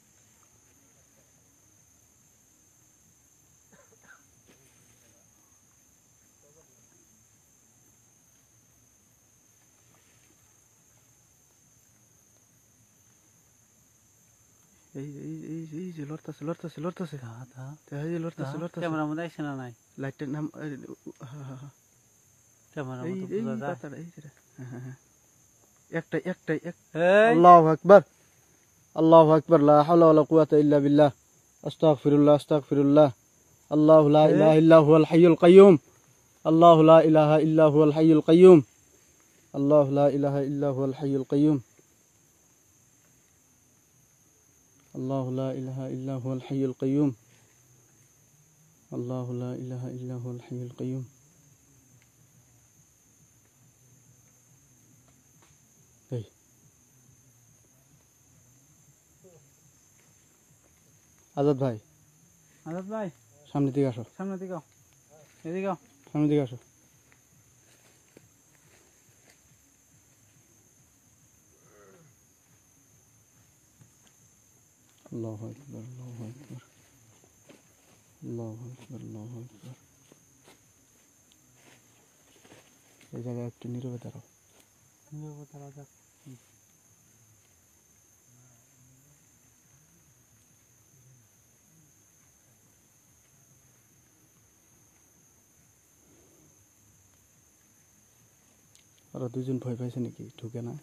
এই যে লড়তেছে এই যে লড়তেছে ক্যামেরা মধ্যে আসে না নাই লাইটের নাম ক্যামেরা এই মধ্যে এই বোঝা যায় পাতাটা এই যেটা একটাই এই আল্লাহু আকবার আল্লাহু আকবার লা হাওলা ওয়ালা কুওয়াতা ইল্লা বিল্লাহ আস্তাগফিরুল্লাহ আল্লাহু লা ইলাহা ইল্লা হুয়াল হাইয়ুল কাইয়্যুম আল্লাহু লা ইলাহা ইল্লা হুয়াল হাইয়ুল কাইয়্যুম আল্লাহু লা ইলাহা ইল্লা হুয়াল হাইয়ুল কাইয়্যুম আল্লাহু লা ইলাহা ইল্লা হুয়াল হাইয়ুল কাইয়্যুম আল্লাহু লা ইলাহা ইল্লা হুয়াল হাইয়ুল কাইয়্যুম এই আজাদ ভাই আজাদ ভাই সামনের দিকে আসো সামনে দিকে এদিকে সামনের দিকে আসো আল্লাহু আকবার আল্লাহু আকবার আল্লাহু আকবার আল্লাহু আকবার এই জায়গায় একটু নীরবে দাঁড়াও তারা যাক ওরা দুজন ভয় পাইছে নাকি ঢুকে না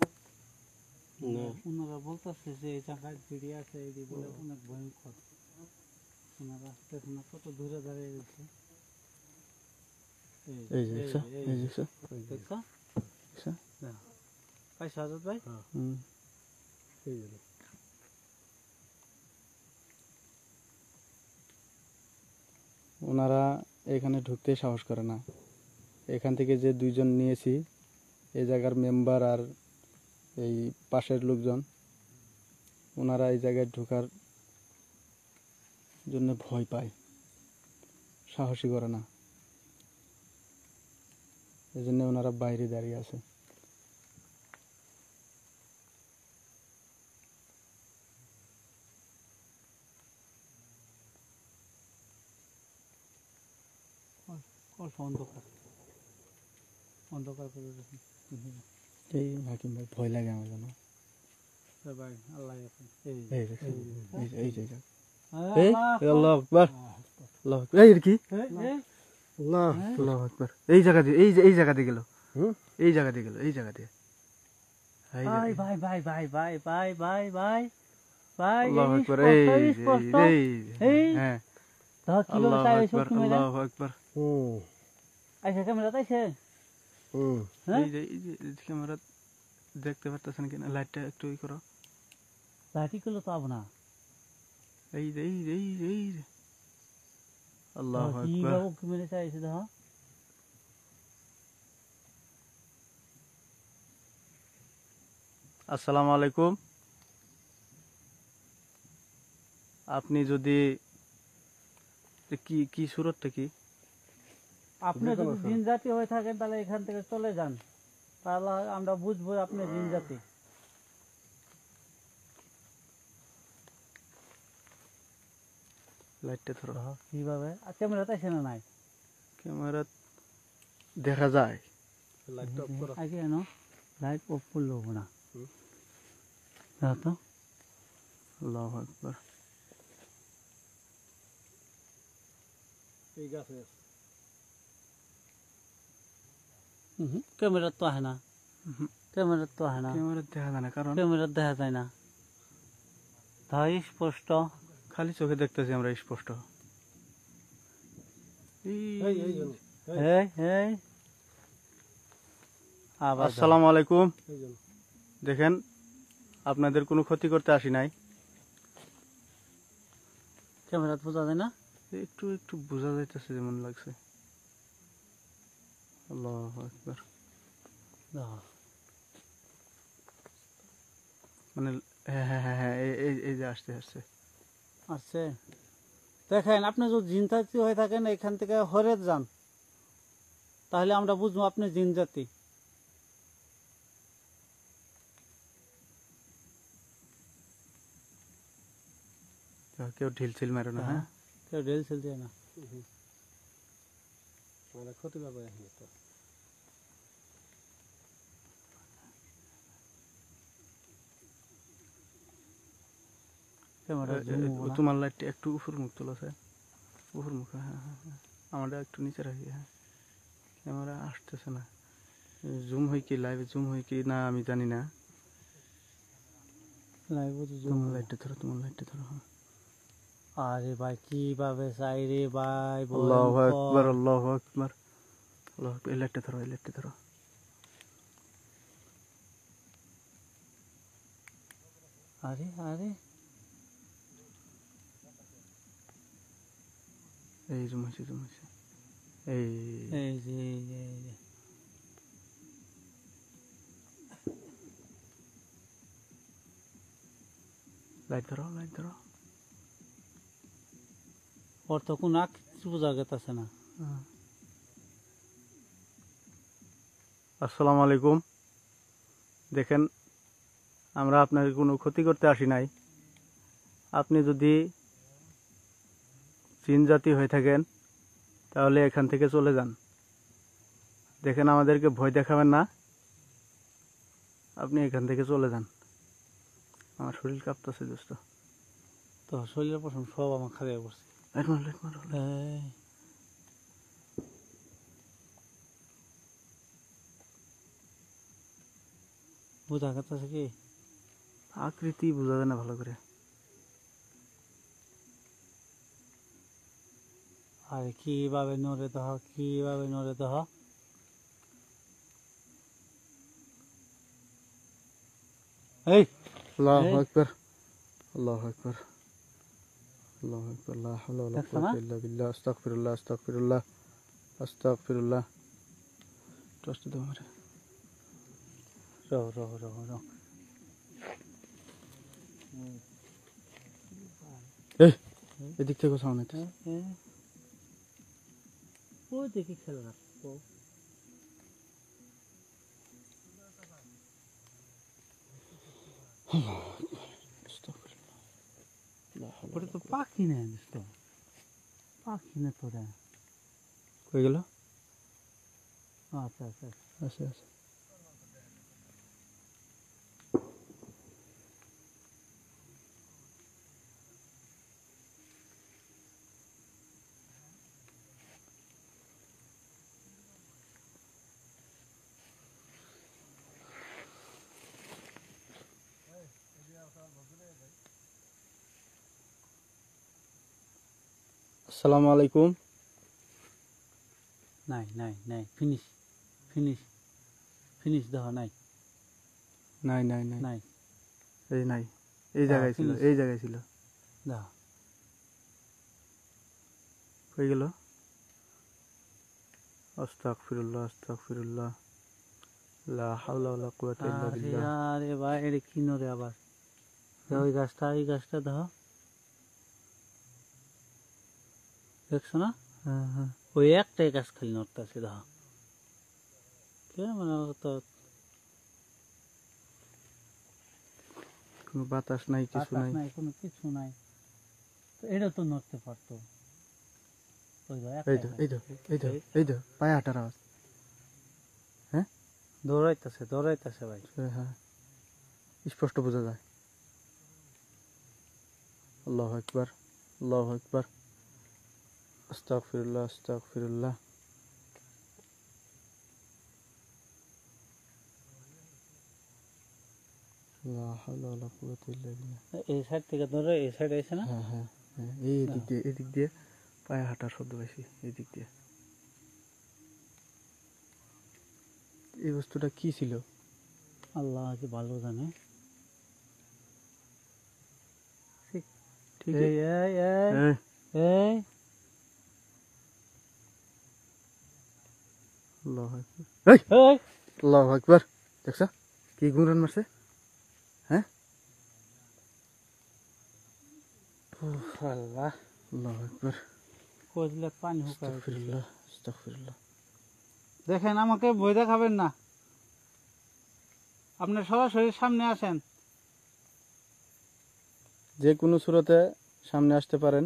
ওনারা বলতেছে যে এই জায়গায় ভিড়ি আছে এই বলে অনেক ভয়ঙ্কর ওনারা দেখুন না কত দূরে দাঁড়িয়ে গেছে এই যে দেখছো এই যে দেখছো দেখছো দেখছো পাইছো আজাদ ভাই হুম এই জন্য ওনারা এখানে ঢুকতে সাহস করে না এখান থেকে যে দুইজন নিয়েছি এই জায়গার মেম্বার আর এই পাশের লোকজন ওনারা এই জায়গায় ঢোকার জন্য ভয় পায় সাহসী করে না এই জন্য ওনারা বাইরে দাঁড়িয়ে আছে অল্প অন্ধকার অন্ধকার করে দেখুন এই হাকিম ভাই ভয় লাগে আমার জন্য ভাই আল্লাহ এই এই দেখো, এই যে জায়গা এই আল্লাহু আকবার আল্লাহু আকবার এই কি আল্লাহ আল্লাহু আকবার এই জায়গা দিয়ে এই জায়গা দিয়ে গেল হুম এই জায়গা দিয়ে গেল এই জায়গা দিয়ে ভাই ভাই ভাই ভাই ভাই ভাই ভাই ভাই ভাই আল্লাহু আকবার এই হ্যাঁ ধর কি আল্লাহু তাই আকবার সব মেরে আল্লাহু আকবার হুম আইসা ক্যামেরা তাইছে হুম হ্যাঁ এই যে ক্যামেরা দেখতে পারতেছেন কিনা লাইটটা একটু ই করো লাঠি গুলো তো আবো না এই আল্লাহু কি আকবার বাবু মেরে চাইছে দেখো আসসালামু আলাইকুম আপনি যদি কি সুরতটা কি আপনি যদি জিন জাতি হয়ে থাকেন তাহলে এখান থেকে চলে যান তাহলে আমরা বুঝবো আপনি জিন জাতি লাইটটা ধরো কিভাবে ক্যামেরা তাইছে না নাই ক্যামেরা দেখা যায় লাইটটা অফ করো আগে এনো লাইট অফ করলো না দেখো তো আল্লাহু আকবার এই গাছে ক্যামেরা তো আহে না ক্যামেরা তো আহে না ক্যামেরা দেখা যায় না কারণ ক্যামেরা দেখা যায় না তাই স্পষ্ট। খালি চোখে দেখতেছি আমরা স্পষ্ট। এই জন্য এই এই আবার দাও। আসসালামু আলাইকুম। এই জন্য দেখেন, আপনাদের কোনো ক্ষতি করতে আসি নাই। ক্যামেরা বোঝা যায় না? একটু একটু বোঝা যাইতেছে যেমন লাগছে। আল্লাহু আকবার। দাও। মানে হ্যাঁ হ্যাঁ হ্যাঁ হ্যাঁ, এই যে আসছে আসছে। আচ্ছা দেখেন, আপনি যদি জিন জাতি হয়ে থাকেন এখান থেকে হরে যান, তাহলে আমরা বুঝবো আপনি জিন জাতি। কেউ ঢিল ছিল মেরো না। হ্যাঁ, কেউ ঢেল ছিল যায় না। মানে ক্ষতি পাবে এখন তো ক্যামেরা তোমার লাইটটা একটু উপর মুখ তোলা স্যার, উপর মুখ। হ্যাঁ হ্যাঁ হ্যাঁ, আমরা একটু নিচে রাখি। হ্যাঁ, ক্যামেরা আসতেছে না। জুম হয় কি, লাইভে জুম হয় কি না আমি জানি না। তোমার লাইটটা ধরো, তোমার লাইটটা ধরো। হ্যাঁ, আরে ভাই কিভাবে চাই রে ভাই, আল্লাহু ভয়ঙ্কর। আকবার, আল্লাহু আকবার, আল্লাহু আকবার। এই লাইটটা ধরো, এই লাইটটা ধরো। আরে আরে এই জুম হয়েছে, জুম হয়েছে। এই এই যে এই যে, এই যে। লাইট ধরো, লাইট ধরো। ওর তো কোনো কিছু বোঝা গেতেছে না। আসসালামু আলাইকুম। দেখেন, আমরা আপনাকে কোনো ক্ষতি করতে আসি নাই। আপনি যদি জিন জাতি হয়ে থাকেন তাহলে এখান থেকে চলে যান। দেখেন, আমাদেরকে ভয় দেখাবেন না, আপনি এখান থেকে চলে যান। আমার শরীর কাঁপতেছে দোস্ত। তো শরীরের পশম সব আমার খারিয়ে পড়ছে। লাইট মারো, লাইট মারো। এই, বোঝা গেতেছে কি? আকৃতি বোঝা যায় না ভালো করে। আরে কিভাবে নড়ে দহ, কিভাবে নড়ে দহ। এই আল্লাহু এই। আকবার, আল্লাহু আকবার, আল্লাহু আকবার। লা হাওলা ওয়ালা দেখছো না? কুওয়াতা ইল্লা বিল্লাহ। আস্তাগফিরুল্লাহ, আস্তাগফিরুল্লাহ, আস্তাগফিরুল্লাহ। টর্চ দাও আমারে। রহ রহ রহ রহ। এই, এদিক থেকে সামনে। ওই দেখি খেলা রাখবো। ওটা তো পাখি না, তো পাখি না তোরা। কই গেল? আচ্ছা আচ্ছা। আছে আছে। আসসালামু আলাইকুম। নাই নাই নাই, ফিনিশ ফিনিশ ফিনিশ দেহ নাই নাই নাই নাই, নাই এই নাই, এই জায়গায় ছিল, finish. এই জায়গায় ছিল। দেহ। কই গেল? আস্তাগফিরুল্লাহ, আস্তাগফিরুল্লাহ, লা হাওলা ওয়ালা কুওয়াতা ইল্লা আরে বিল্লাহ। আরে ভাই, এটা কি নরে আবার? ওই গাছটা, এই গাছটা দেহ, দেখছো না? হ্যাঁ হ্যাঁ, ওই একটাই গাছ খালি নড়তেছে দেহ। কে মানে তো কোনো বাতাস নাই, কিছু বাতাস নাই। নাই, কোনো কিছু নাই। তো এটা তো নড়তে পারতো। ওই তো এই একটাই তো, গাছ। এই তো, এই তো, এই তো, পায়ে হাঁটার আওয়াজ। দৌড়াইতেছে দৌড়াইতেছে ভাই। হ্যাঁ, স্পষ্ট বোঝা যায়। আল্লাহু আকবার, আল্লাহু আকবার, আস্তাগফিরুল্লাহ, আস্তাগফিরুল্লাহ। লা হাওলা ওয়ালা কুওয়াতা ইল্লা বিল্লাহ। এই সাইড থেকে ধরে এই সাইডে এসে না হ্যাঁ হ্যাঁ হ্যাঁ, এই এদিক দিয়ে পায়ে হাঁটার শব্দ পাইছি এই দিক দিয়ে। এই বস্তুটা কি ছিল? আল্লাহ কি ভালো জানে। ঠিক এই এই এই এই, এই আল্লাহু আকবার। এই এই আল্লাহু আকবার, দেখছ কি গুণরান মারছে? হ্যাঁ উফ, আল্লাহ আল্লাহু আকবার। কইলে পানি হুকায়। আস্তাগফিরুল্লাহ আস্তাগফিরুল্লাহ। দেখেন আমাকে ভয় দেখাবেন না, আপনি সরাসরি সামনে আসেন। যে কোনো সুরতে সামনে আসতে পারেন,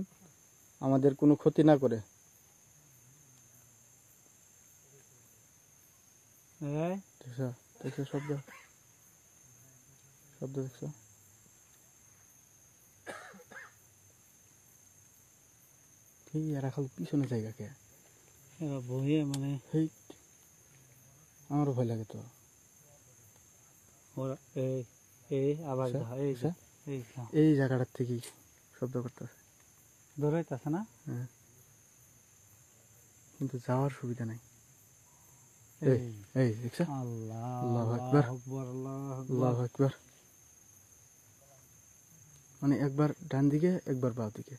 আমাদের কোনো ক্ষতি না করে। এই দেখছ দেখছ শব্দ, শব্দ দেখছ? এই এরা খালি পিছনে জায়গা কে? এরা বইয়ে মানে এই আমারও ভয় লাগে তো। ওরা এই এই আবার আচ্ছা, যা, এই যে, আচ্ছা। এই যা। এই জায়গাটার থেকেই শব্দ করতেছে, ধরাইতেছে না কিন্তু যাওয়ার সুবিধা নাই। এই এই এই দেখছ? আল্লাহ আল্লাহু আল্লাহু আকবার। আকবার আল্লাহু আকবার। আল্লাহু আকবার। মানে একবার ডান দিকে একবার বাঁ দিকে,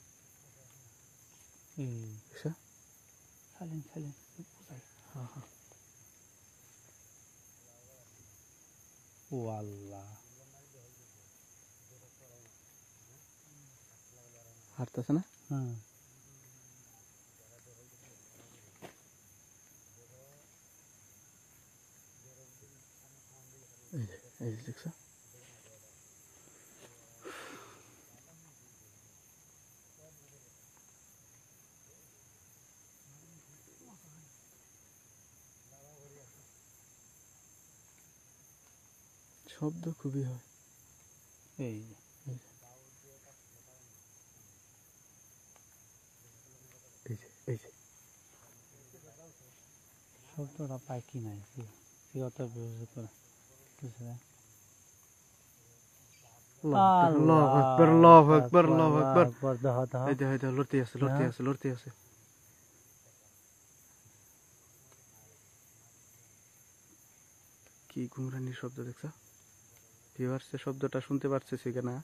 এই দেখছ? সাইলেন্ট সাইলেন্ট হ্যাঁ হ্যাঁ। ও আল্লাহ হাঁটতেছে না? হ্যাঁ এই যে, এই যে দেখছ? শব্দ খুবই হয়। এই যে, এই যে এই যে শব্দটা পায় কি নাই কি কি অত বিরোধী করে বুঝলে? আল্লাহু আকবার আল্লাহু আকবার আল্লাহু আকবার। আকবার দাহ দাহ। এই যে লড়তে আছে লড়তে আছে লড়তে আছে। কি ঘুমরানির শব্দ দেখছ? ভিউয়ার্সের শব্দটা শুনতে পারতেছি কিনা,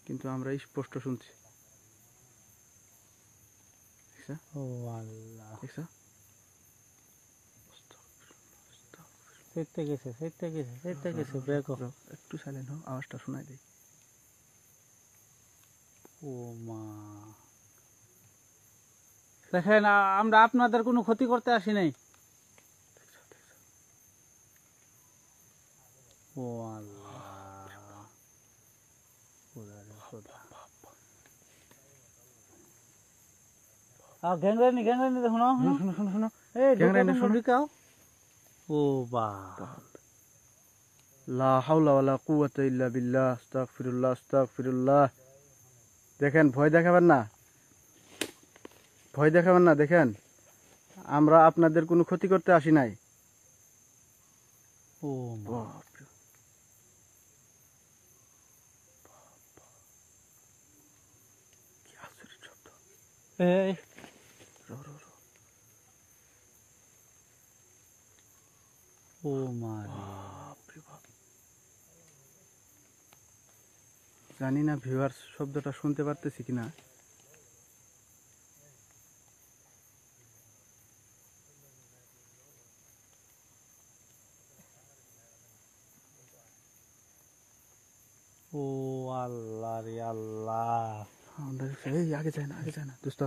কিন্তু আমরা স্পষ্ট শুনছি। দেখছ? ও আল্লাহ দেখছ? সেটতে গেছে সেটতে গেছে সেটতে গেছে ব্রেক অফ। একটু সাইলেন্ট হও, আওয়াজটা শোনাই দেই। ও মা দেখেন আমরা আপনাদের কোনো ক্ষতি করতে আসি নাই। ও আল্লাহ খোদা রে খোদা। গ্যাংরানি দেখুন শোনো শোনো শোনো, এই গ্যাংরানি শোনো। ঢুকাও। ও বা লা হাওলা ওয়ালা কুওয়াতা ইল্লা বিল্লাহ, আস্তাগফিরুল্লাহ আস্তাগফিরুল্লাহ। দেখেন ভয় দেখাবেন না, ভয় দেখাবেন না। দেখেন আমরা আপনাদের কোনো ক্ষতি করতে আসি নাই। ও মা বাপরে, কি আশ্চর্য শব্দ। এই রো রো রো। ও মা রে। বাপরে বাপ। জানি না ভিউয়ার্স শব্দটা শুনতে পারতেছি কিনা। ও আল্লাহ রে আল্লাহ। আমরা দেখছি, এই আগে যায় না, আগে যায় না দোস্ত,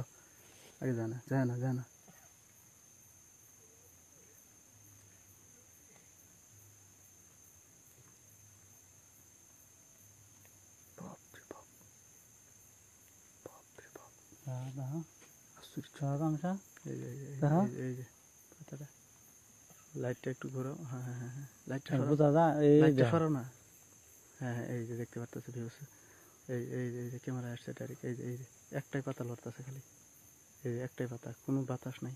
আগে যায় না যায় না যায় না। বাপরে বাপ, বাপরে বাপ, আশ্চর্য। এই যে, এই যে, হ্যাঁ? এই যে, এই যে পাতাটা। লাইটটা একটু ঘোরাও। হ্যাঁ হ্যাঁ হ্যাঁ হ্যাঁ, লাইটটা সরাও। বুঝা যা এই লাইটটা যা। সরাও না। হ্যাঁ হ্যাঁ, এই যে দেখতে পারতেছে ভিউস। এই এই যে, এই যে ক্যামেরা আসছে ডাইরেক্ট। এই যে, এই যে একটাই পাতা লড়তেছে খালি। এই যে একটাই পাতা, কোনো বাতাস নাই।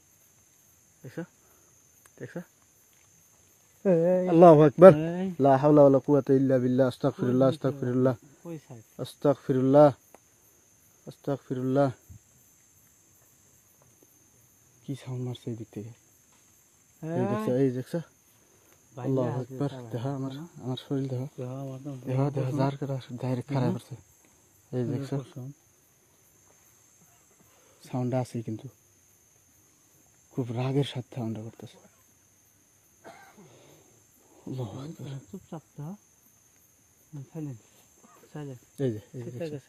দেখছ দেখছ? আল্লাহু আকবার এই লা হাওলা ওয়ালা কুওয়াতা ইল্লা বিল্লাহ আস্তাগফিরুল্লাহ আস্তাগফিরুল্লাহ কই সাইড আস্তাগফিরুল্লাহ আস্তাগফিরুল্লাহ কি সাউন্ড মারছে এই দিক থেকে এই দেখছ আল্লাহু আকবার দেখা আমার শরীর দেখা দেখা দেখা জার করে ডাইরেক্ট খারাপ করছে এই দেখছ সাউন্ড আছে কিন্তু খুব রাগের সাথে সাউন্ডটা করতেছে আল্লাহু আকবার চুপচাপ তো সাইলেন্ট সাইলেন্ট এই যে দেখছ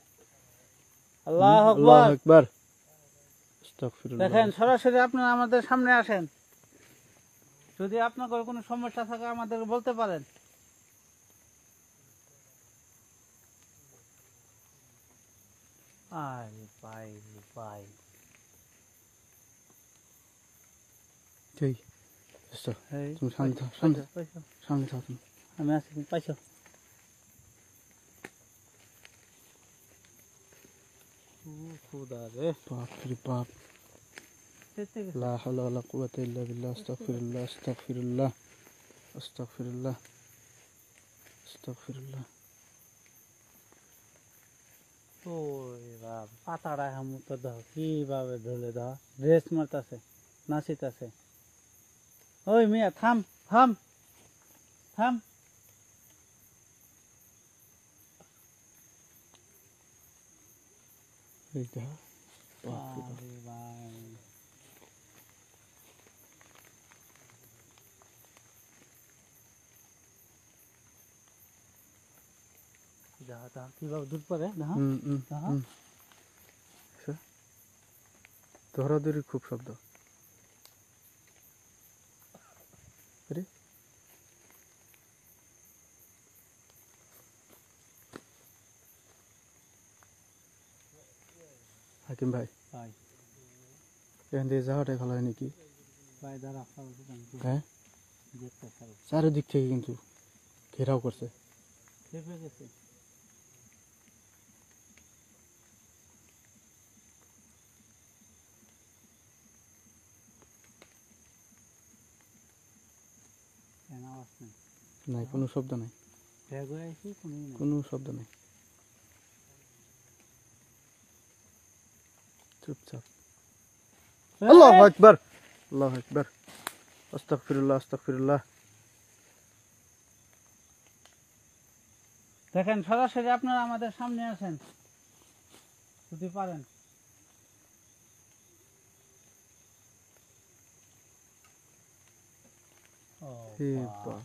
আল্লাহু আল্লাহু আকবার আকবার আস্তাগফিরুল্লাহ দেখেন সরাসরি আপনারা আমাদের সামনে আসেন যদি আপনাদের কোনো সমস্যা থাকে আমাদের বলতে পারেন আরে ভাই ভাই এই দেখছ এই তুমি সামনে থাও সামনে থাও তুমি আমি আছি তুমি পাইছো খুদা রে বাপ রে বাপ لا حول ولا قوة إلا بالله أستغفر الله أستغفر الله أستغفر الله أستغفر الله ওই বাপ পাতাড়া হামুত দাও কিভাবে ঢলে দাও ড্রেস মারতাছে নাচিতাছে ওই মিয়া থাম থাম থাম এই দেখো বাপ রে বাপ। আরে ভাই দেখা দেখা কিভাবে দূর পরে দেখা দেখা আচ্ছা ধরাধরি খুব শব্দ আরে হাকিম ভাই ভাই এখান থেকে যাওয়াটাই ভালো হয় নাকি ভাই দাঁড়া হ্যাঁ দেখতে পারো চারিদিক থেকে কিন্তু ঘেরাও করছে চেপে গেছে কেন আওয়াজ নেই নাই কোনো শব্দ নাই ব্যাগ হয়ে আছি কোনো নেই কোনো শব্দ নাই চুপচাপ আল্লাহু আকবার আল্লাহু আকবার আস্তাগফিরুল্লাহ আস্তাগফিরুল্লাহ দেখেন সরাসরি আপনারা আমাদের সামনে আসেন যদি পারেন হে বাপ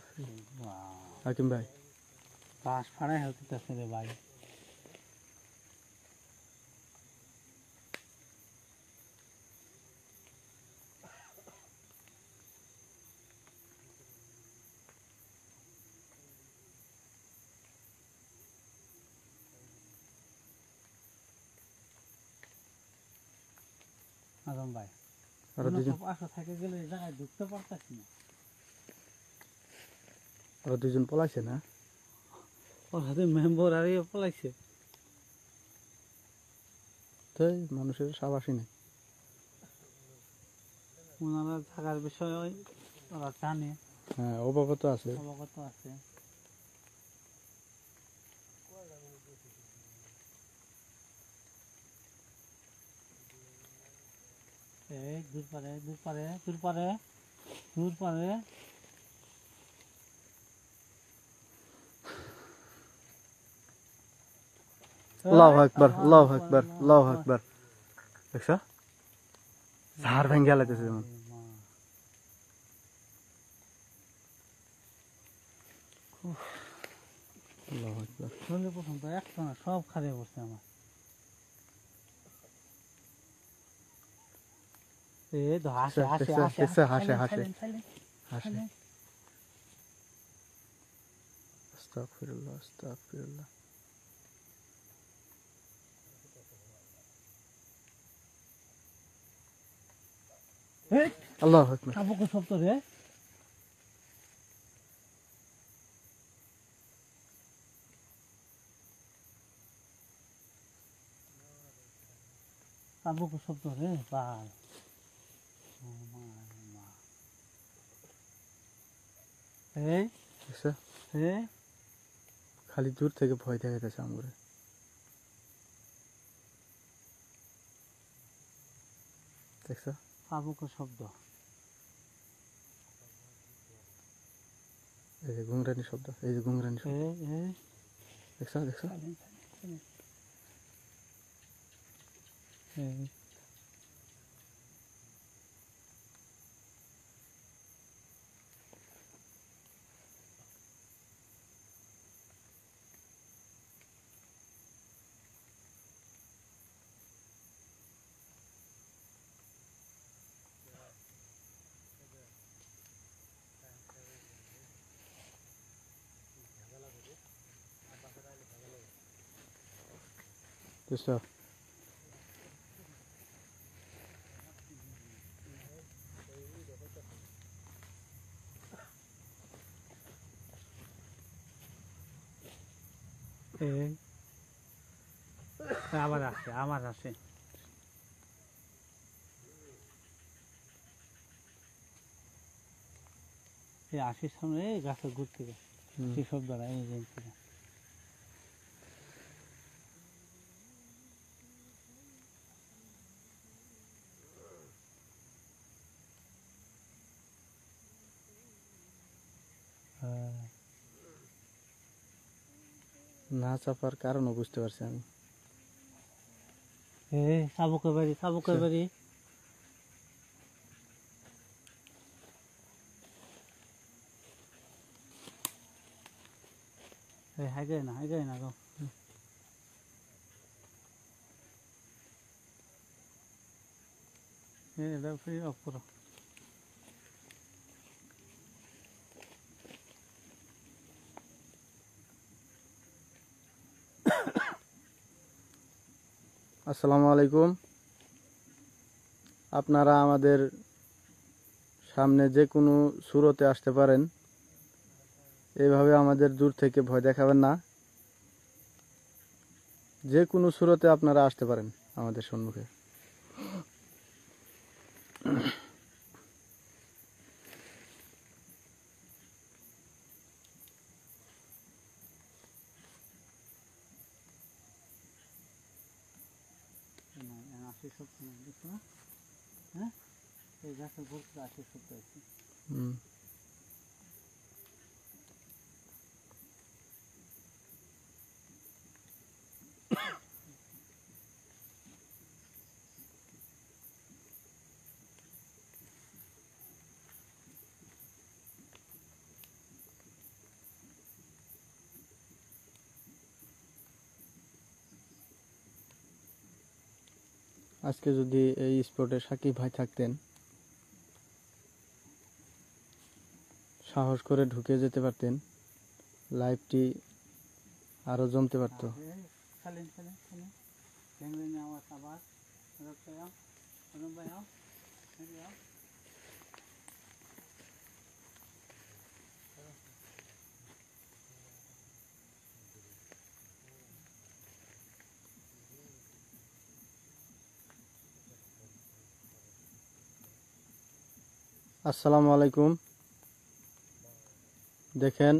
হাকিম ভাই বাস ফাড়াই হতেছে রে ভাই আজম ভাই আরো দুজন আশা থেকে গেলে এই জায়গায় ঢুকতে পারতাছি না আরো দুজন পলাইছে না ওর হাতে মেম্বর আর ইয়ে পলাইছে তাই মানুষের সাবাসই নেই ওনারা থাকার বিষয়ে ওরা জানে হ্যাঁ অভাবত আছে অবগত আছে এই দূর পারে দূর পারে দূর পারে দূর পারে আল্লাহু আকবার আল্লাহু আকবার আল্লাহু আকবার দেখছ ঝাড় ভেঙে গেলাইতেছে যেমন আল্লাহু আকবার শরীরে প্রথম তো একটা না সব খারে বসছে আমার এই তো হাসে হাসে দেখছে, হাসে দেখছে, হাসে, হাসে। হাসে আস্তাগফিরুল্লাহ আস্তাগফিরুল্লাহ আল্লাহু আকবার কাপড় সব তো রে কাপড় সব তো রে ভাই এই দেখছো এই খালি দূর থেকে ভয় দেখাইতেছে আমগরে দেখছো শাবকের শব্দ। এই যে ঘুংরানি শব্দ এই যে ঘুংরানি শব্দ এই এই দেখছো দেখছো এই বুঝছো এই আবার আসে আবার আসে। এই আশির সামনে এই গাছের ঘুরতে যায় কি শব্দটা এই যে না চাপার কারণও বুঝতে পারছি আমি এই শাবকের বাড়ি শাবকের বাড়ি। এই হাইগাই না গো। এটা ফ্রি অফ করো। আসসালামু আলাইকুম আপনারা আমাদের সামনে যে কোনো সুরতে আসতে পারেন এইভাবে আমাদের দূর থেকে ভয় দেখাবেন না যে কোনো সুরতে আপনারা আসতে পারেন আমাদের সম্মুখে আশির শব্দ দেখছো না? হ্যাঁ এই গাছের ঘুরতে আশির শব্দ আছে। হুম আজকে যদি এই স্পটে সাকিব ভাই থাকতেন সাহস করে ঢুকে যেতে পারতেন লাইভটি আরো জমতে পারত খালেন ল্যাংলেনে আওয়াজ আবার রক্ত যাও রম ভাই যাও যাও। আসসালামু আলাইকুম দেখেন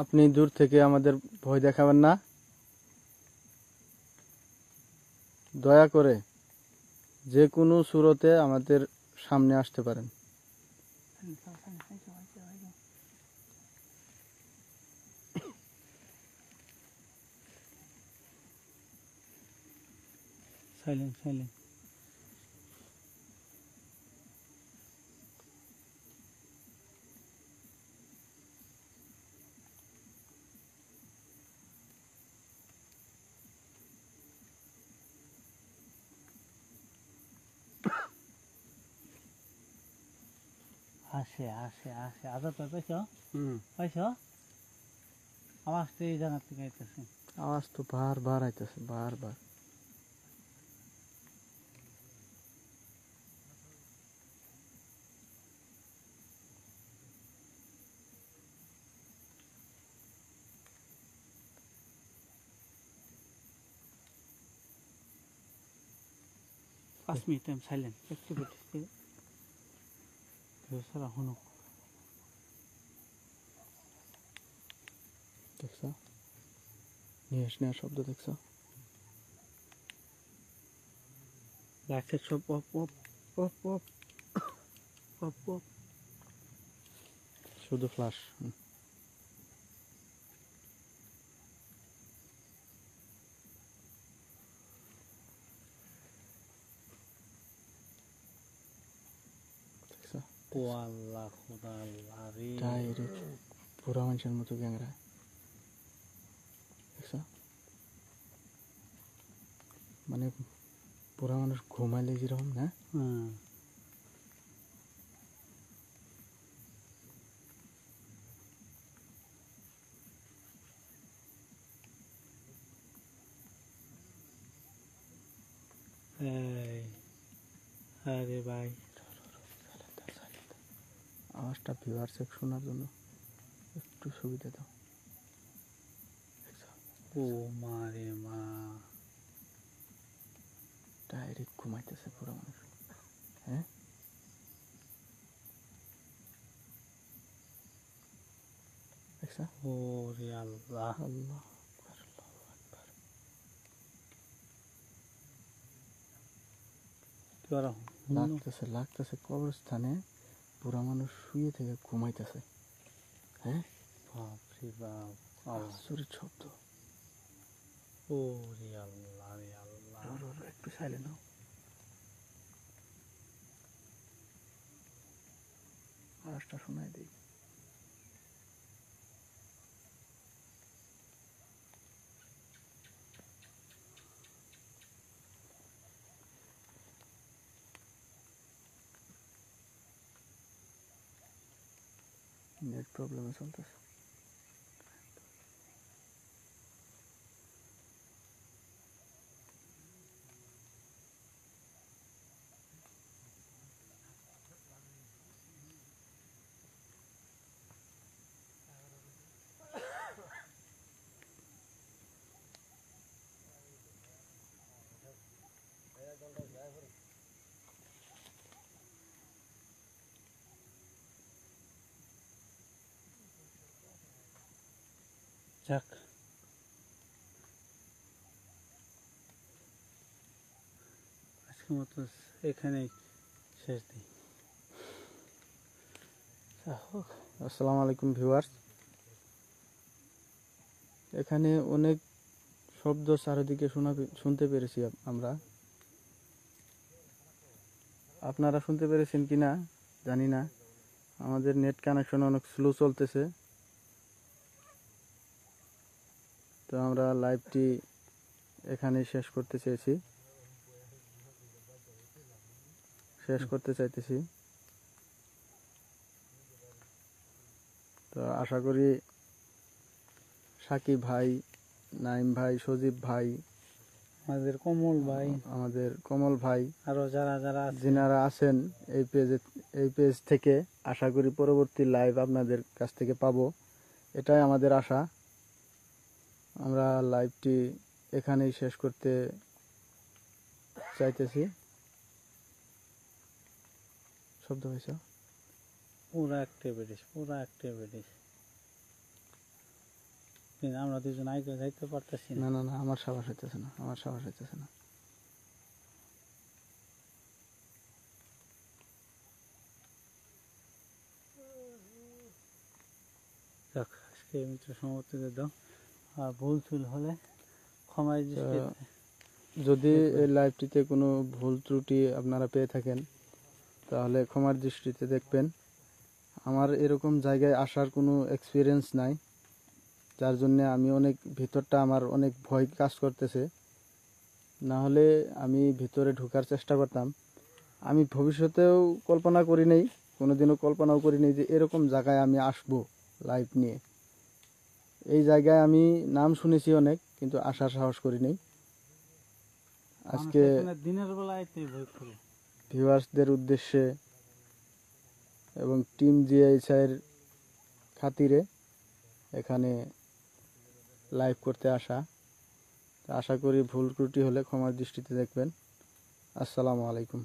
আপনি দূর থেকে আমাদের ভয় দেখাবেন না দয়া করে যে কোনো সুরতে আমাদের সামনে আসতে পারেন সাইলেন্ট আসে আদর পাইছো পাইছো আওয়াজ তো এই জায়গা থেকে আইতেছে। আওয়াজ তো বারবার আইতেছে বারবার পাঁচ মিনিট টাইম সাইলেন্ট একটু সারা শুনো দেখছো নিয়ে নেওয়ার শব্দ দেখছো লাইটটা সব of of of of of of. শুধু ফ্লাশ দেখছো ও আল্লাহ খোদা আল্লাহ রে। ডাইরেক্ট পুরা মানুষের মতো গ্যাংরা দেখছো মানে পুরা মানুষ ঘুমাইলে যেরকম না হ্যাঁ এই আরে ভাই আওয়াজটা ভিউয়ার্স শোনার জন্য একটু সুবিধা দাও দেখছো ও মা রে মা। ডাইরেক্ট ঘুমাইতেছে পুরো মানুষ হ্যাঁ দেখছো ও রে আল্লাহ। আল্লাহ কি করা লাগতেছে কবরস্থানে পুরা মানুষ শুয়ে থেকে ঘুমাইতেছে হ্যাঁ বাপরে বাপ। আশ্চর্য শব্দ ও রে আল্লাহ রে আল্লাহ। একটু সাইলেন্ট হও আওয়াজটা শোনাই দিই নেট প্রবলেমে চলতেছে যাক আজকের মতো এখানেই শেষ দিই। আসসালামু আলাইকুম ভিউয়ার্স এখানে অনেক শব্দ চারিদিকে শুনতে পেরেছি আমরা আপনারা শুনতে পেরেছেন কিনা জানি না আমাদের নেট কানেকশন অনেক স্লো চলতেছে তো আমরা লাইভটি এখানেই শেষ করতে চাইতেছি তো আশা করি সাকিব ভাই নাইম ভাই সজীব ভাই আমাদের কমল ভাই আমাদের কমল ভাই আরো যারা যারা আছে যিনারা আছেন এই পেজ থেকে আশা করি পরবর্তী লাইভ আপনাদের কাছ থেকে পাবো এটাই আমাদের আশা আমরা লাইভটি এখানেই শেষ করতে চাইতেছি শব্দ হয়েছে পুরা অ্যাক্টিভিটিস কিন্তু আমরা দুজন আগে যাইতে পারতেছি না। না আমার সাহস হইতেছে না যাক আজকে মিত্র সমাপ্তিতে দাও আর ভুল চুল হলে ক্ষমায় দৃষ্টিতে যদি এই লাইভটিতে কোনো ভুল ত্রুটি আপনারা পেয়ে থাকেন তাহলে ক্ষমার দৃষ্টিতে দেখবেন আমার এরকম জায়গায় আসার কোনো এক্সপিরিয়েন্স নাই যার জন্য আমি ভিতরটা আমার অনেক ভয় কাজ করতেছে না হলে আমি ভিতরে ঢোকার চেষ্টা করতাম আমি ভবিষ্যতেও কল্পনা করি নাই কোনোদিনও কল্পনাও করি নাই যে এরকম জায়গায় আমি আসব লাইভ নিয়ে এই জায়গায় আমি নাম শুনেছি অনেক কিন্তু আসার সাহস করি নাই আজকে দিনের বেলায় ভয় করে ভিউয়ার্সদের উদ্দেশ্যে এবং টিম জিআইএসআইয়ের খাতিরে এখানে লাইভ করতে আসা আশা করি ভুল ত্রুটি হলে ক্ষমার দৃষ্টিতে দেখবেন আসসালামু আলাইকুম